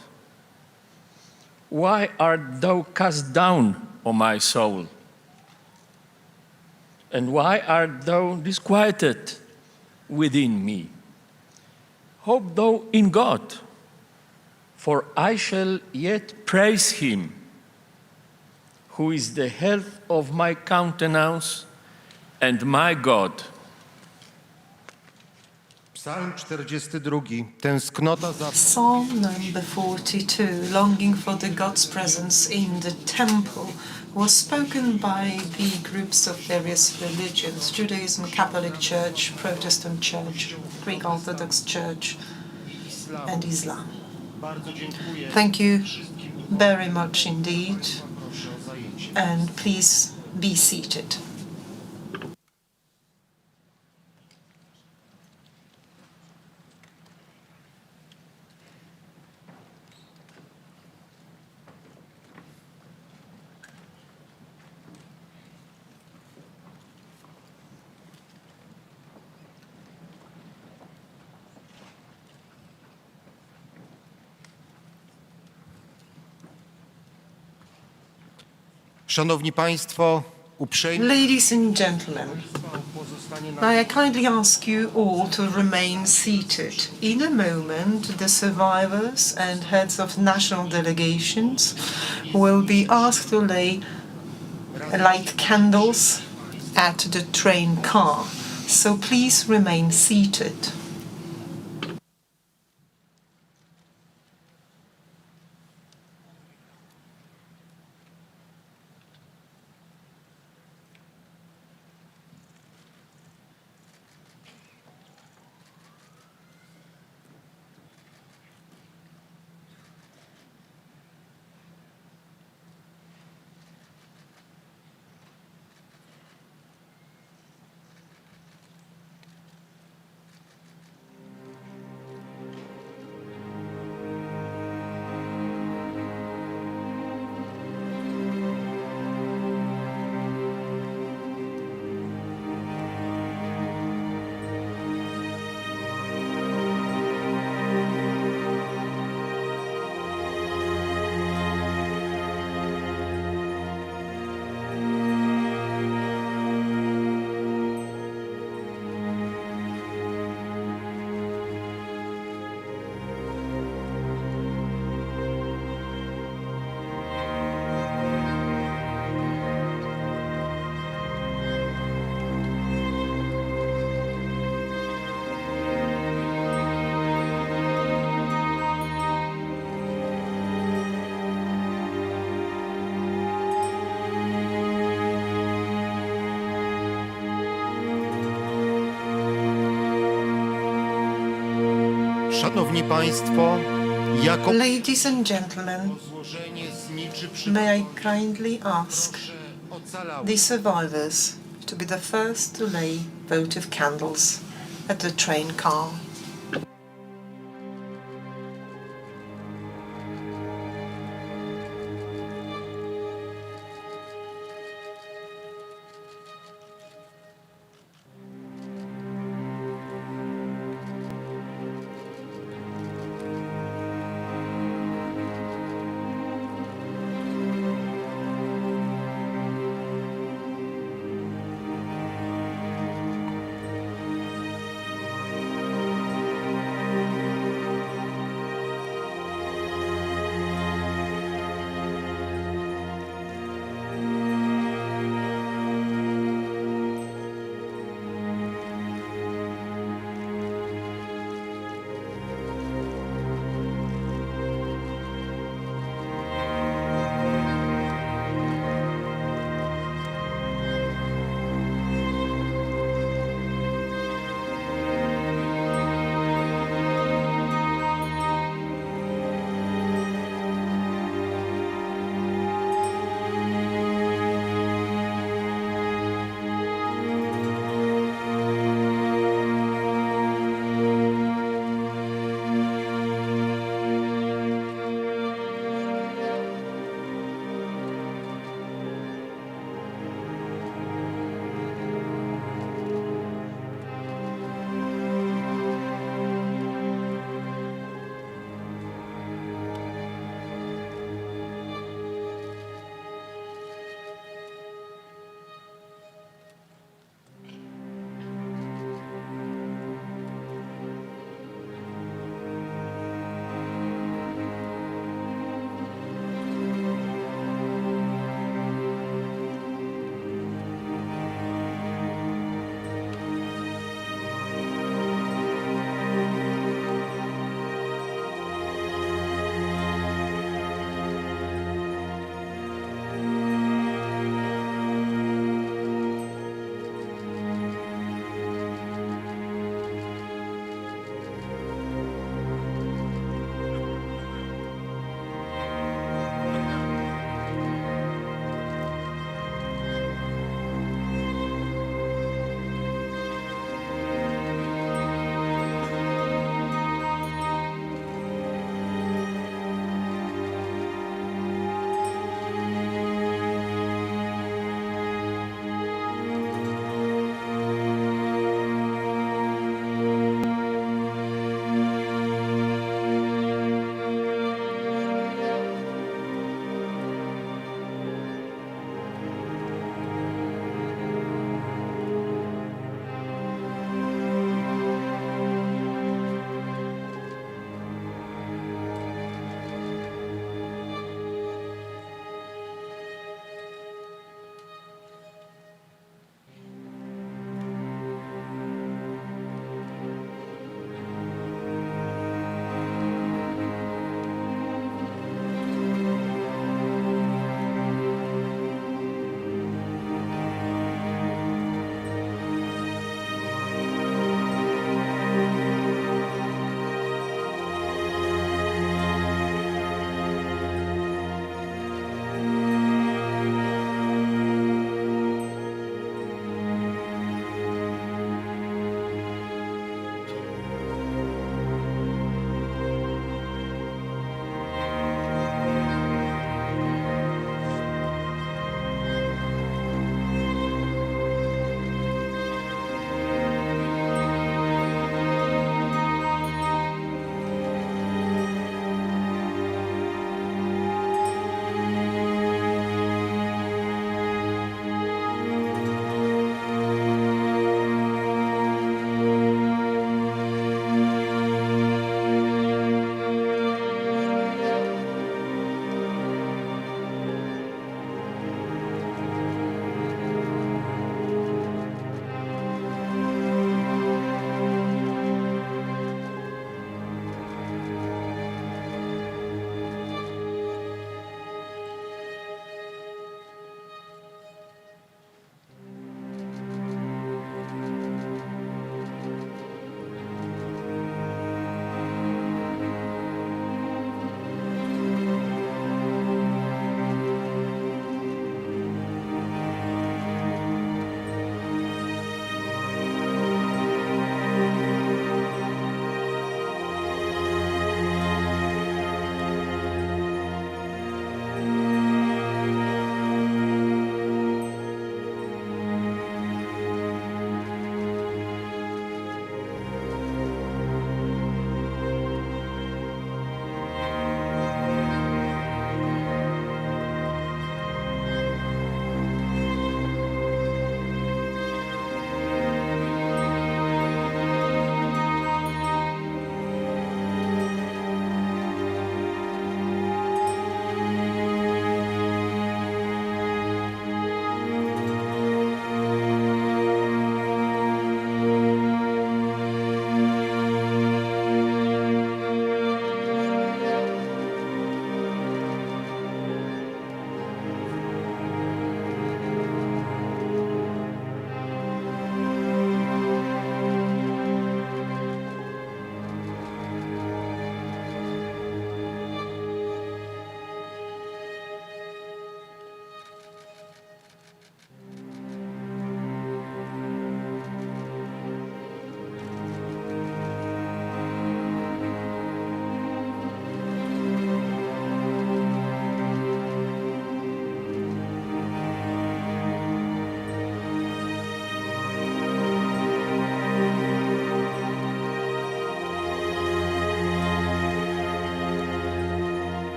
Why art thou cast down, O my soul? And why art thou disquieted within me? Hope thou in God, for I shall yet praise him, who is the health of my countenance and my God. Psalm 42. Tęsknota za... Psalm number 42, longing for the God's presence in the temple, was spoken by the groups of various religions: Judaism, Catholic Church, Protestant Church, Greek Orthodox Church, and Islam. Thank you very much indeed, and please be seated. Szanowni Państwo, uprzejmie... Ladies and gentlemen, may I kindly ask you all to remain seated. In a moment, the survivors and heads of national delegations will be asked to light candles at the train car. So please remain seated. Szanowni Państwo, jako Ladies and gentlemen, may I kindly ask the survivors to be the first to lay votive candles at the train car.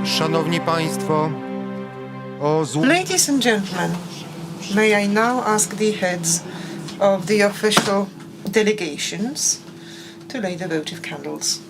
Szanowni Państwo, Ladies and gentlemen, may I now ask the heads of the official delegations to lay the votive candles.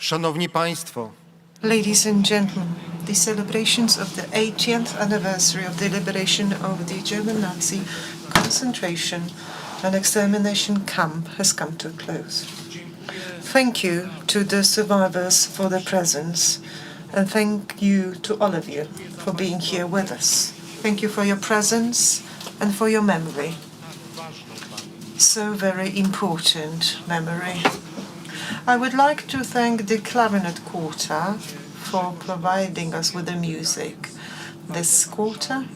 Szanowni Państwo, Ladies and gentlemen, the celebrations of the 80th anniversary of the liberation of the German Nazi concentration and extermination camp has come to a close. Thank you to the survivors for their presence, and thank you to all of you for being here with us. Thank you for your presence and for your memory. So very important memory. I would like to thank the Clarinet Quarter for providing us with the music. This quarter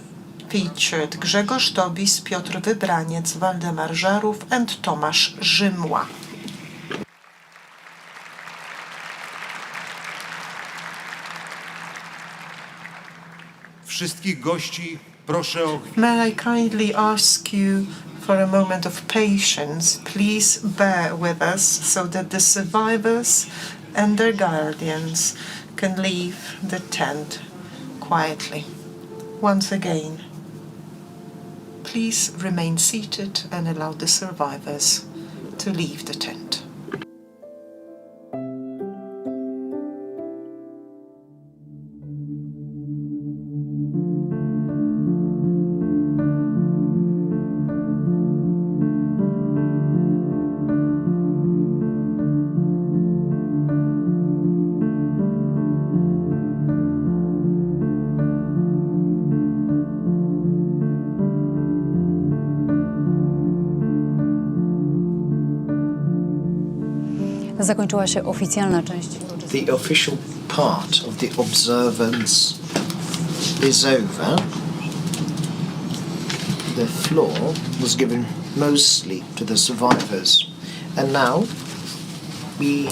featured Grzegorz Tobis, Piotr Wybraniec, Waldemar Żarów and Tomasz Rzymła. wszystkich gości proszę o... May I kindly ask you for a moment of patience. Please bear with us so that the survivors and their guardians can leave the tent quietly. Once again, please remain seated and allow the survivors to leave the tent. Zakończyła się oficjalna część. The official part of the observance is over. The floor was given mostly to the survivors. And now we